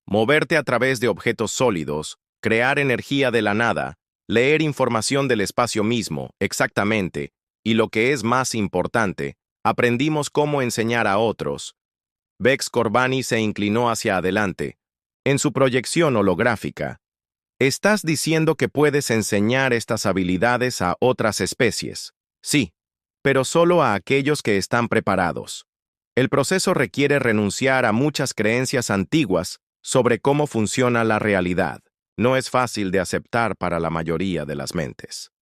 Moverte a través de objetos sólidos, crear energía de la nada, leer información del espacio mismo, exactamente, y lo que es más importante, aprendimos cómo enseñar a otros. Vex Corbani se inclinó hacia adelante. En su proyección holográfica, ¿estás diciendo que puedes enseñar estas habilidades a otras especies? Sí, pero solo a aquellos que están preparados. El proceso requiere renunciar a muchas creencias antiguas sobre cómo funciona la realidad. No es fácil de aceptar para la mayoría de las mentes.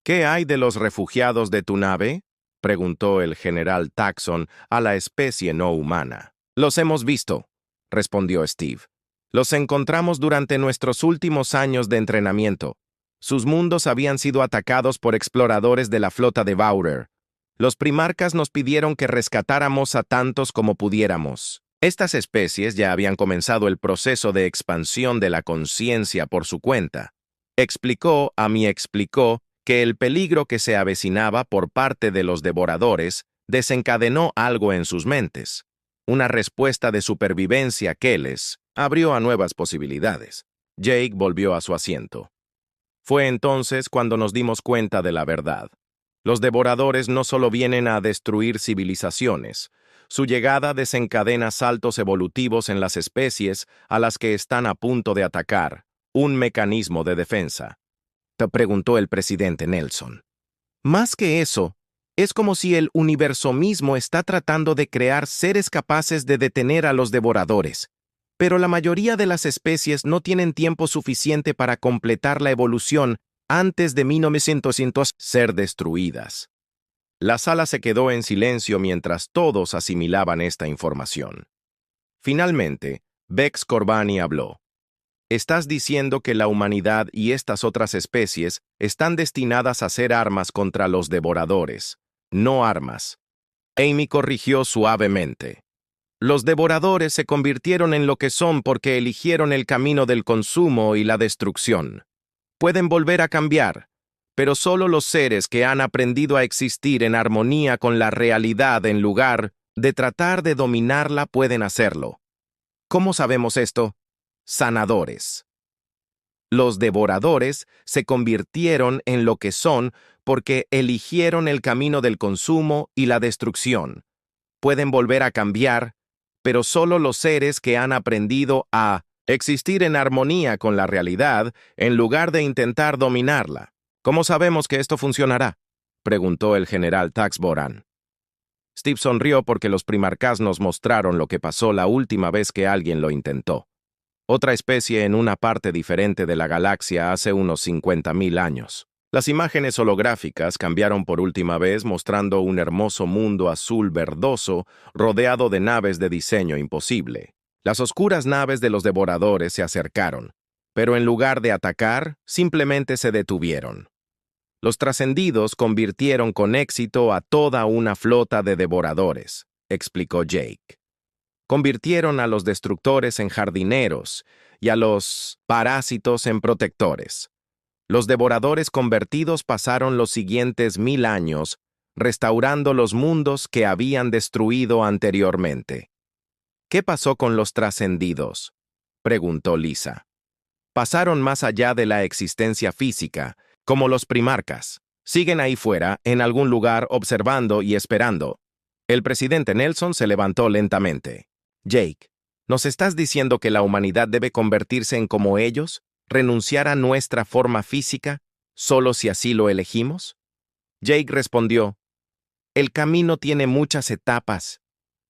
¿Qué hay de los refugiados de tu nave?, preguntó el general Taxon a la especie no humana. Los hemos visto, respondió Steve. Los encontramos durante nuestros últimos años de entrenamiento. Sus mundos habían sido atacados por exploradores de la flota de Bauer. Los primarcas nos pidieron que rescatáramos a tantos como pudiéramos. Estas especies ya habían comenzado el proceso de expansión de la conciencia por su cuenta. Explicó que el peligro que se avecinaba por parte de los devoradores desencadenó algo en sus mentes, una respuesta de supervivencia que les abrió a nuevas posibilidades. Jake volvió a su asiento. Fue entonces cuando nos dimos cuenta de la verdad. Los devoradores no solo vienen a destruir civilizaciones, su llegada desencadena saltos evolutivos en las especies a las que están a punto de atacar, un mecanismo de defensa. Te preguntó el presidente Nelson. Más que eso, Es como si el universo mismo está tratando de crear seres capaces de detener a los devoradores. Pero la mayoría de las especies no tienen tiempo suficiente para completar la evolución antes de 1900 ser destruidas. La sala se quedó en silencio mientras todos asimilaban esta información. Finalmente, Bex Corbani habló. Estás diciendo que la humanidad y estas otras especies están destinadas a ser armas contra los devoradores, no armas. Amy corrigió suavemente. Los devoradores se convirtieron en lo que son porque eligieron el camino del consumo y la destrucción. Pueden volver a cambiar, pero solo los seres que han aprendido a existir en armonía con la realidad en lugar de tratar de dominarla pueden hacerlo. ¿Cómo sabemos esto? Sanadores. Los devoradores se convirtieron en lo que son porque eligieron el camino del consumo y la destrucción. Pueden volver a cambiar, pero solo los seres que han aprendido a existir en armonía con la realidad en lugar de intentar dominarla. ¿Cómo sabemos que esto funcionará?, preguntó el general Taxboran. Steve sonrió porque los primarcas nos mostraron lo que pasó la última vez que alguien lo intentó. Otra especie en una parte diferente de la galaxia hace unos 50.000 años. Las imágenes holográficas cambiaron por última vez mostrando un hermoso mundo azul verdoso rodeado de naves de diseño imposible. Las oscuras naves de los devoradores se acercaron, pero en lugar de atacar, simplemente se detuvieron. Los trascendidos convirtieron con éxito a toda una flota de devoradores, explicó Jake. Convirtieron a los destructores en jardineros y a los parásitos en protectores. Los devoradores convertidos pasaron los siguientes 1000 años restaurando los mundos que habían destruido anteriormente. ¿Qué pasó con los trascendidos?, preguntó Lisa. Pasaron más allá de la existencia física, como los primarcas. Siguen ahí fuera, en algún lugar, observando y esperando. El presidente Nelson se levantó lentamente. Jake, ¿nos estás diciendo que la humanidad debe convertirse en como ellos? ¿Renunciar a nuestra forma física, solo si así lo elegimos? Jake respondió, el camino tiene muchas etapas.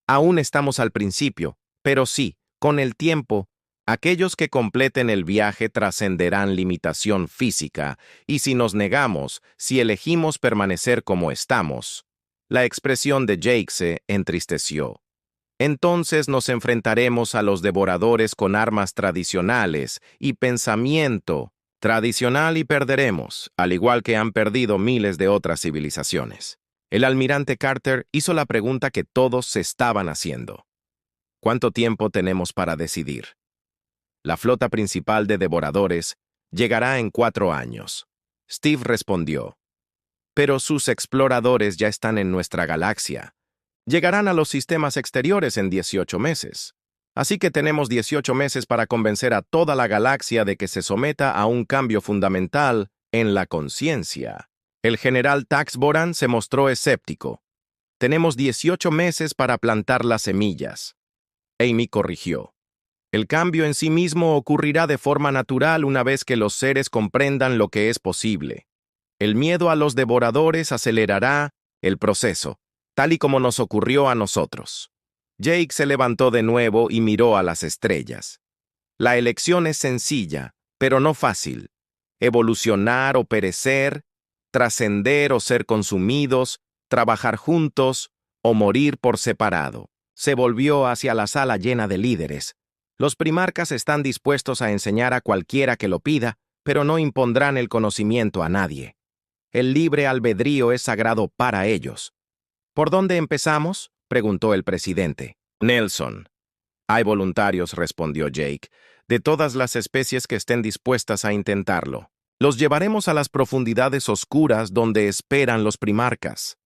Aún estamos al principio, pero sí, con el tiempo, aquellos que completen el viaje trascenderán limitación física, y si nos negamos, si elegimos permanecer como estamos. La expresión de Jake se entristeció. Entonces nos enfrentaremos a los devoradores con armas tradicionales y pensamiento tradicional y perderemos, al igual que han perdido miles de otras civilizaciones. El almirante Carter hizo la pregunta que todos se estaban haciendo. ¿Cuánto tiempo tenemos para decidir? La flota principal de devoradores llegará en 4 años. Steve respondió. Pero sus exploradores ya están en nuestra galaxia. Llegarán a los sistemas exteriores en 18 meses. Así que tenemos 18 meses para convencer a toda la galaxia de que se someta a un cambio fundamental en la conciencia. El general Taxboran se mostró escéptico. Tenemos 18 meses para plantar las semillas. Amy corrigió. El cambio en sí mismo ocurrirá de forma natural una vez que los seres comprendan lo que es posible. El miedo a los devoradores acelerará el proceso, tal y como nos ocurrió a nosotros. Jake se levantó de nuevo y miró a las estrellas. La elección es sencilla, pero no fácil. Evolucionar o perecer, trascender o ser consumidos, trabajar juntos o morir por separado. Se volvió hacia la sala llena de líderes. Los primarcas están dispuestos a enseñar a cualquiera que lo pida, pero no impondrán el conocimiento a nadie. El libre albedrío es sagrado para ellos. ¿Por dónde empezamos?, preguntó el presidente. Nelson. Hay voluntarios, respondió Jake, de todas las especies que estén dispuestas a intentarlo. Los llevaremos a las profundidades oscuras donde esperan los primarcas.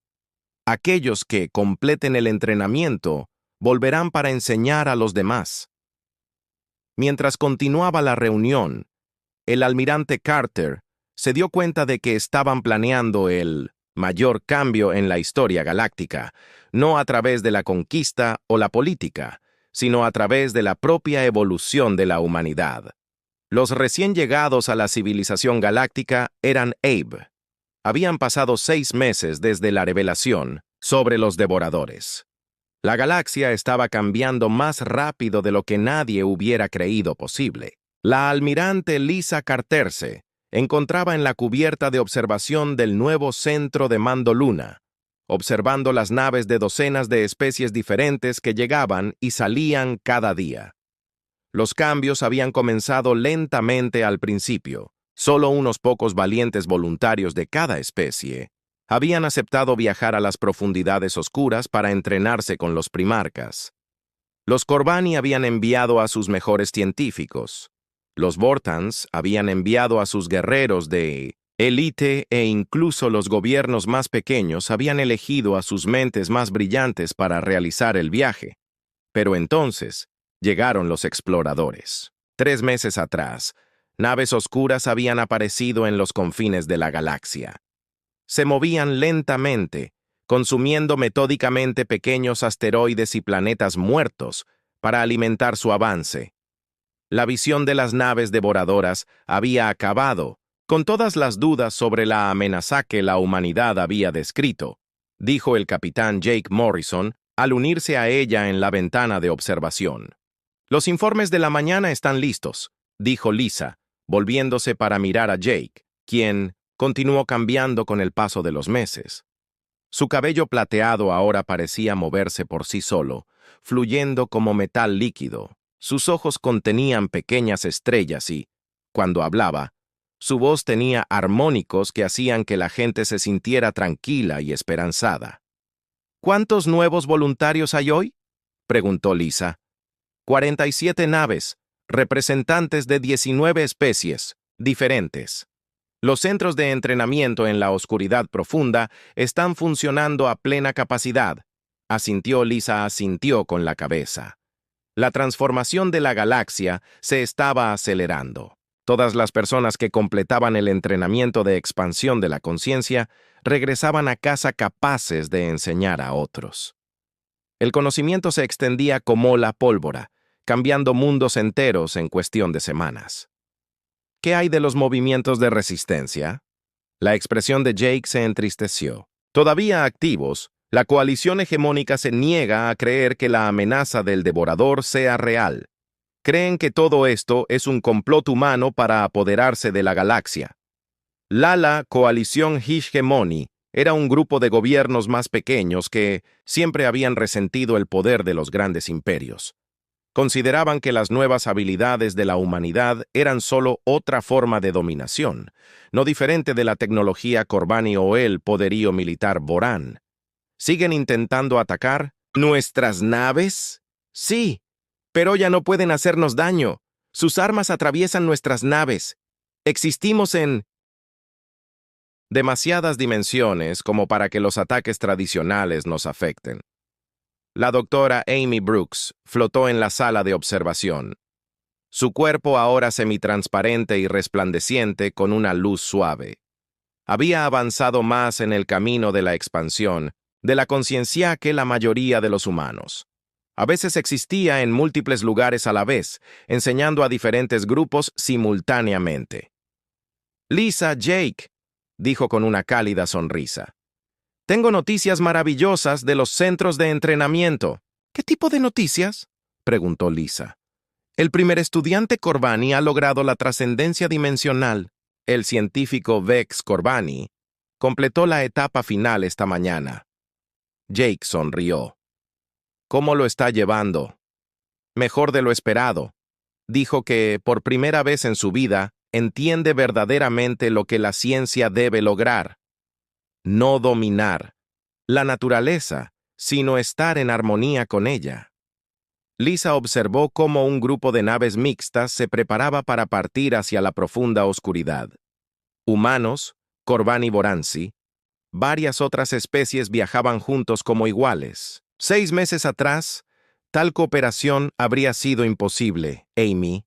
Aquellos que completen el entrenamiento volverán para enseñar a los demás. Mientras continuaba la reunión, el almirante Carter se dio cuenta de que estaban planeando el mayor cambio en la historia galáctica, no a través de la conquista o la política, sino a través de la propia evolución de la humanidad. Los recién llegados a la civilización galáctica eran Abe, Habían pasado 6 meses desde la revelación sobre los devoradores. La galaxia estaba cambiando más rápido de lo que nadie hubiera creído posible. La almirante Lisa Carter se encontraba en la cubierta de observación del nuevo centro de mando Luna, observando las naves de docenas de especies diferentes que llegaban y salían cada día. Los cambios habían comenzado lentamente al principio. Solo unos pocos valientes voluntarios de cada especie habían aceptado viajar a las profundidades oscuras para entrenarse con los primarcas. Los Corbani habían enviado a sus mejores científicos. Los Vortans habían enviado a sus guerreros de élite e incluso los gobiernos más pequeños habían elegido a sus mentes más brillantes para realizar el viaje. Pero entonces llegaron los exploradores. 3 meses atrás, naves oscuras habían aparecido en los confines de la galaxia. Se movían lentamente, consumiendo metódicamente pequeños asteroides y planetas muertos para alimentar su avance. La visión de las naves devoradoras había acabado con todas las dudas sobre la amenaza que la humanidad había descrito, dijo el capitán Jake Morrison al unirse a ella en la ventana de observación. Los informes de la mañana están listos, dijo Lisa, volviéndose para mirar a Jake, quien continuó cambiando con el paso de los meses. Su cabello plateado ahora parecía moverse por sí solo, fluyendo como metal líquido. Sus ojos contenían pequeñas estrellas y, cuando hablaba, su voz tenía armónicos que hacían que la gente se sintiera tranquila y esperanzada. ¿Cuántos nuevos voluntarios hay hoy?, preguntó Lisa. 47 naves, representantes de 19 especies diferentes. Los centros de entrenamiento en la oscuridad profunda están funcionando a plena capacidad. Lisa asintió con la cabeza. La transformación de la galaxia se estaba acelerando. Todas las personas que completaban el entrenamiento de expansión de la conciencia regresaban a casa capaces de enseñar a otros. El conocimiento se extendía como la pólvora, cambiando mundos enteros en cuestión de semanas. ¿Qué hay de los movimientos de resistencia? La expresión de Jake se entristeció. Todavía activos, la coalición hegemónica se niega a creer que la amenaza del devorador sea real. Creen que todo esto es un complot humano para apoderarse de la galaxia. La coalición Hegemony era un grupo de gobiernos más pequeños que siempre habían resentido el poder de los grandes imperios. Consideraban que las nuevas habilidades de la humanidad eran solo otra forma de dominación, no diferente de la tecnología Corbani o el poderío militar Voran. ¿Siguen intentando atacar nuestras naves? Sí, pero ya no pueden hacernos daño. Sus armas atraviesan nuestras naves. Existimos en demasiadas dimensiones como para que los ataques tradicionales nos afecten. La doctora Amy Brooks flotó en la sala de observación. Su cuerpo ahora semitransparente y resplandeciente con una luz suave. Había avanzado más en el camino de la expansión de la conciencia que la mayoría de los humanos. A veces existía en múltiples lugares a la vez, enseñando a diferentes grupos simultáneamente. Lisa, Jake, dijo con una cálida sonrisa. Tengo noticias maravillosas de los centros de entrenamiento. ¿Qué tipo de noticias?, preguntó Lisa. El primer estudiante Corbani ha logrado la trascendencia dimensional. El científico Vex Corbani completó la etapa final esta mañana. Jake sonrió. ¿Cómo lo está llevando? Mejor de lo esperado. Dijo que, por primera vez en su vida, entiende verdaderamente lo que la ciencia debe lograr. No dominar la naturaleza, sino estar en armonía con ella. Lisa observó cómo un grupo de naves mixtas se preparaba para partir hacia la profunda oscuridad. Humanos, Corbani Voransi, varias otras especies viajaban juntos como iguales. 6 meses atrás, tal cooperación habría sido imposible, Amy.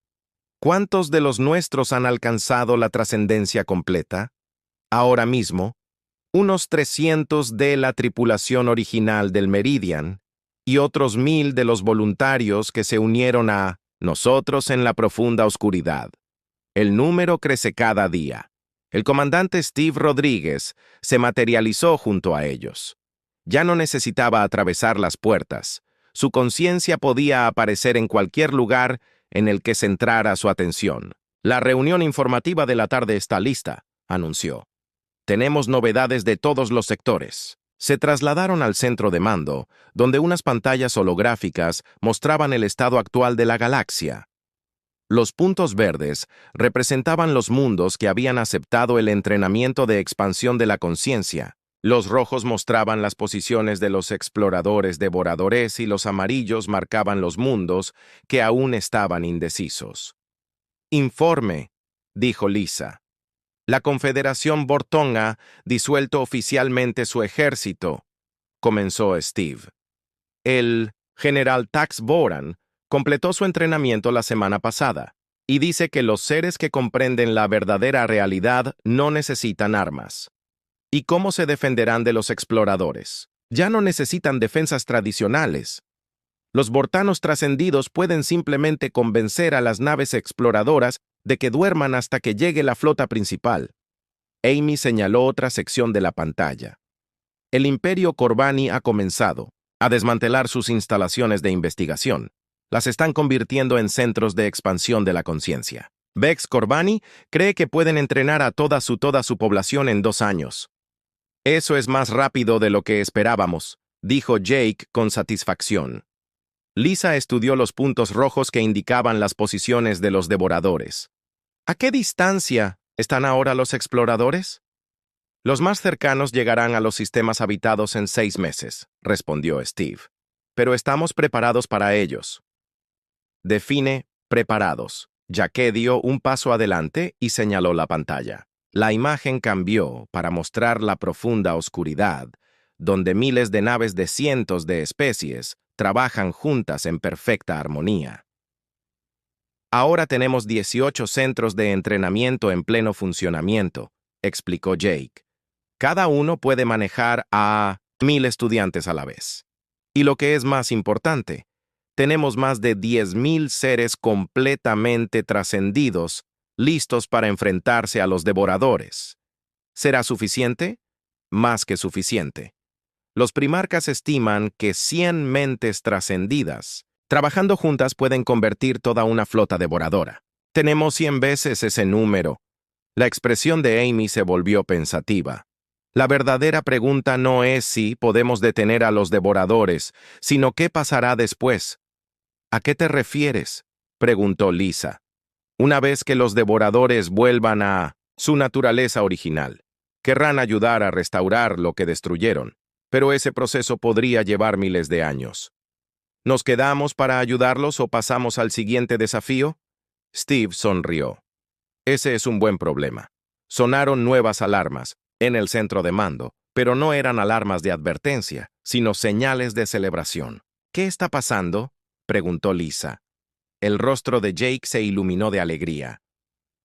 ¿Cuántos de los nuestros han alcanzado la trascendencia completa? Ahora mismo, unos 300 de la tripulación original del Meridian y otros 1000 de los voluntarios que se unieron a nosotros en la profunda oscuridad. El número crece cada día. El comandante Steve Rodríguez se materializó junto a ellos. Ya no necesitaba atravesar las puertas. Su conciencia podía aparecer en cualquier lugar en el que centrara su atención. La reunión informativa de la tarde está lista, anunció. Tenemos novedades de todos los sectores. Se trasladaron al centro de mando, donde unas pantallas holográficas mostraban el estado actual de la galaxia. Los puntos verdes representaban los mundos que habían aceptado el entrenamiento de expansión de la conciencia. Los rojos mostraban las posiciones de los exploradores devoradores y los amarillos marcaban los mundos que aún estaban indecisos. Informe, dijo Lisa. La Confederación Bortón ha disuelto oficialmente su ejército, comenzó Steve. El general Tax Boran completó su entrenamiento la semana pasada y dice que los seres que comprenden la verdadera realidad no necesitan armas. ¿Y cómo se defenderán de los exploradores? Ya no necesitan defensas tradicionales. Los bortanos trascendidos pueden simplemente convencer a las naves exploradoras de que duerman hasta que llegue la flota principal. Amy señaló otra sección de la pantalla. El Imperio Corbani ha comenzado a desmantelar sus instalaciones de investigación. Las están convirtiendo en centros de expansión de la conciencia. Vex Corbani cree que pueden entrenar a toda su población en 2 años. Eso es más rápido de lo que esperábamos, dijo Jake con satisfacción. Lisa estudió los puntos rojos que indicaban las posiciones de los devoradores. ¿A qué distancia están ahora los exploradores? Los más cercanos llegarán a los sistemas habitados en 6 meses, respondió Steve. Pero estamos preparados para ellos. Define preparados. Jake dio un paso adelante y señaló la pantalla. La imagen cambió para mostrar la profunda oscuridad, donde miles de naves de cientos de especies trabajan juntas en perfecta armonía. Ahora tenemos 18 centros de entrenamiento en pleno funcionamiento, explicó Jake. Cada uno puede manejar a 1000 estudiantes a la vez. Y lo que es más importante, tenemos más de 10,000 seres completamente trascendidos, listos para enfrentarse a los devoradores. ¿Será suficiente? Más que suficiente. Los primarcas estiman que 100 mentes trascendidas, trabajando juntas, pueden convertir toda una flota devoradora. Tenemos 100 veces ese número. La expresión de Amy se volvió pensativa. La verdadera pregunta no es si podemos detener a los devoradores, sino qué pasará después. ¿A qué te refieres?, preguntó Lisa. Una vez que los devoradores vuelvan a su naturaleza original, querrán ayudar a restaurar lo que destruyeron, pero ese proceso podría llevar miles de años. ¿Nos quedamos para ayudarlos o pasamos al siguiente desafío? Steve sonrió. Ese es un buen problema. Sonaron nuevas alarmas en el centro de mando, pero no eran alarmas de advertencia, sino señales de celebración. ¿Qué está pasando?, preguntó Lisa. El rostro de Jake se iluminó de alegría.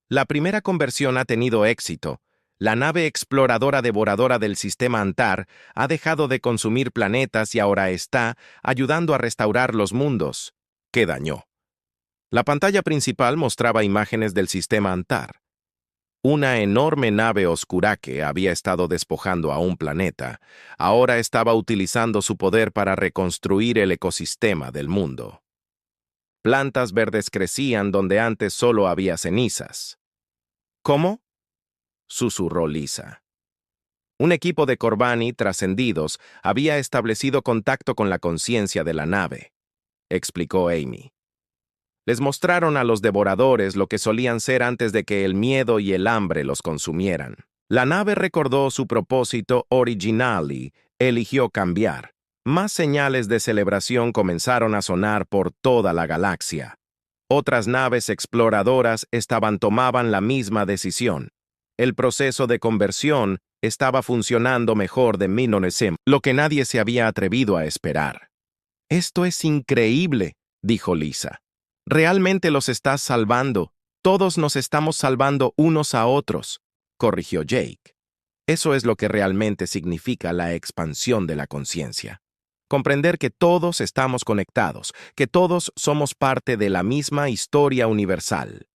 La primera conversión ha tenido éxito. La nave exploradora devoradora del sistema Antar ha dejado de consumir planetas y ahora está ayudando a restaurar los mundos. ¿Qué dañó? La pantalla principal mostraba imágenes del sistema Antar. Una enorme nave oscura que había estado despojando a un planeta, ahora estaba utilizando su poder para reconstruir el ecosistema del mundo. Plantas verdes crecían donde antes solo había cenizas. ¿Cómo?, susurró Lisa. Un equipo de Corbani trascendidos había establecido contacto con la conciencia de la nave, explicó Amy. Les mostraron a los devoradores lo que solían ser antes de que el miedo y el hambre los consumieran. La nave recordó su propósito original y eligió cambiar. Más señales de celebración comenzaron a sonar por toda la galaxia. Otras naves exploradoras tomaban la misma decisión. El proceso de conversión estaba funcionando mejor de 1900, lo que nadie se había atrevido a esperar. «Esto es increíble», dijo Lisa. «Realmente los estás salvando. Todos nos estamos salvando unos a otros», corrigió Jake. Eso es lo que realmente significa la expansión de la conciencia. Comprender que todos estamos conectados, que todos somos parte de la misma historia universal.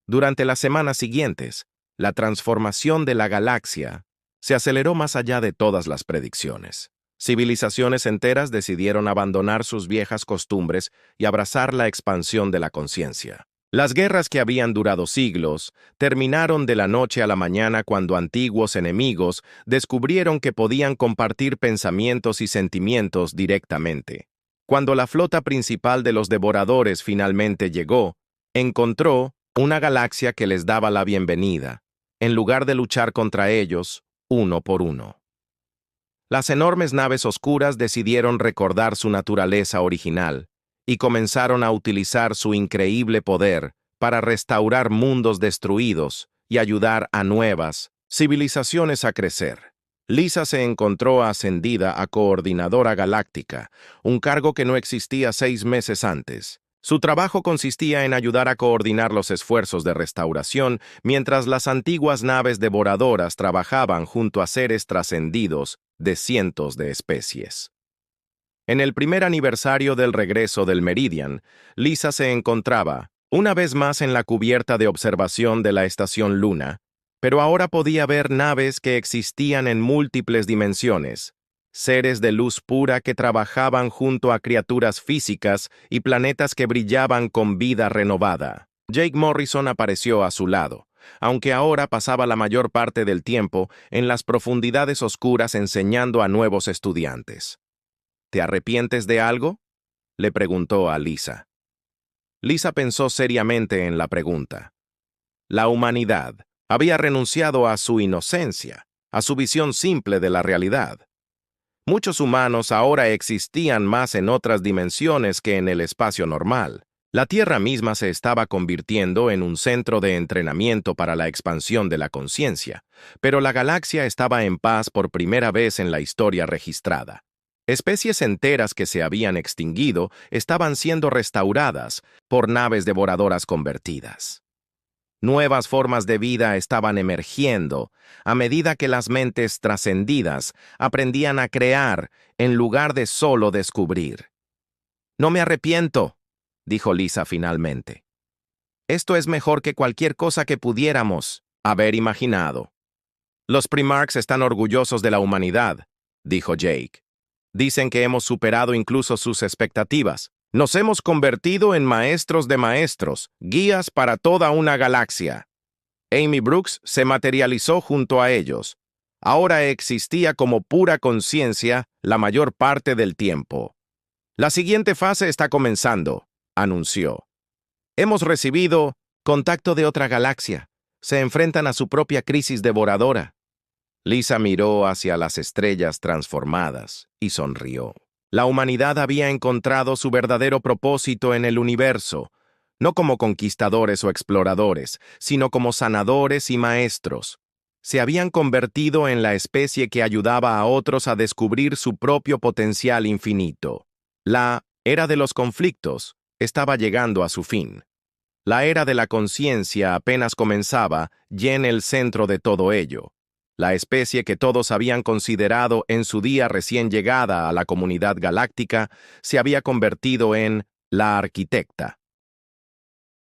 Durante las semanas siguientes, La transformación de la galaxia se aceleró más allá de todas las predicciones. Civilizaciones enteras decidieron abandonar sus viejas costumbres y abrazar la expansión de la conciencia. Las guerras que habían durado siglos terminaron de la noche a la mañana cuando antiguos enemigos descubrieron que podían compartir pensamientos y sentimientos directamente. Cuando la flota principal de los devoradores finalmente llegó, encontró una galaxia que les daba la bienvenida, en lugar de luchar contra ellos, uno por uno. Las enormes naves oscuras decidieron recordar su naturaleza original y comenzaron a utilizar su increíble poder para restaurar mundos destruidos y ayudar a nuevas civilizaciones a crecer. Lisa se encontró ascendida a Coordinadora Galáctica, un cargo que no existía 6 meses antes. Su trabajo consistía en ayudar a coordinar los esfuerzos de restauración mientras las antiguas naves devoradoras trabajaban junto a seres trascendidos de cientos de especies. En el primer aniversario del regreso del Meridian, Lisa se encontraba, una vez más en la cubierta de observación de la estación Luna, pero ahora podía ver naves que existían en múltiples dimensiones, seres de luz pura que trabajaban junto a criaturas físicas y planetas que brillaban con vida renovada. Jake Morrison apareció a su lado, aunque ahora pasaba la mayor parte del tiempo en las profundidades oscuras enseñando a nuevos estudiantes. ¿Te arrepientes de algo?, le preguntó a Lisa. Lisa pensó seriamente en la pregunta. La humanidad había renunciado a su inocencia, a su visión simple de la realidad. Muchos humanos ahora existían más en otras dimensiones que en el espacio normal. La Tierra misma se estaba convirtiendo en un centro de entrenamiento para la expansión de la conciencia, pero la galaxia estaba en paz por primera vez en la historia registrada. Especies enteras que se habían extinguido estaban siendo restauradas por naves devoradoras convertidas. Nuevas formas de vida estaban emergiendo a medida que las mentes trascendidas aprendían a crear en lugar de solo descubrir. «No me arrepiento», dijo Lisa finalmente. «Esto es mejor que cualquier cosa que pudiéramos haber imaginado». «Los Primarchs están orgullosos de la humanidad», dijo Jake. «Dicen que hemos superado incluso sus expectativas. Nos hemos convertido en maestros de maestros, guías para toda una galaxia». Amy Brooks se materializó junto a ellos. Ahora existía como pura conciencia la mayor parte del tiempo. «La siguiente fase está comenzando», anunció. «Hemos recibido contacto de otra galaxia. Se enfrentan a su propia crisis devoradora». Lisa miró hacia las estrellas transformadas y sonrió. La humanidad había encontrado su verdadero propósito en el universo, no como conquistadores o exploradores, sino como sanadores y maestros. Se habían convertido en la especie que ayudaba a otros a descubrir su propio potencial infinito. La era de los conflictos estaba llegando a su fin. La era de la conciencia apenas comenzaba y en el centro de todo ello. La especie que todos habían considerado en su día recién llegada a la comunidad galáctica se había convertido en la arquitecta.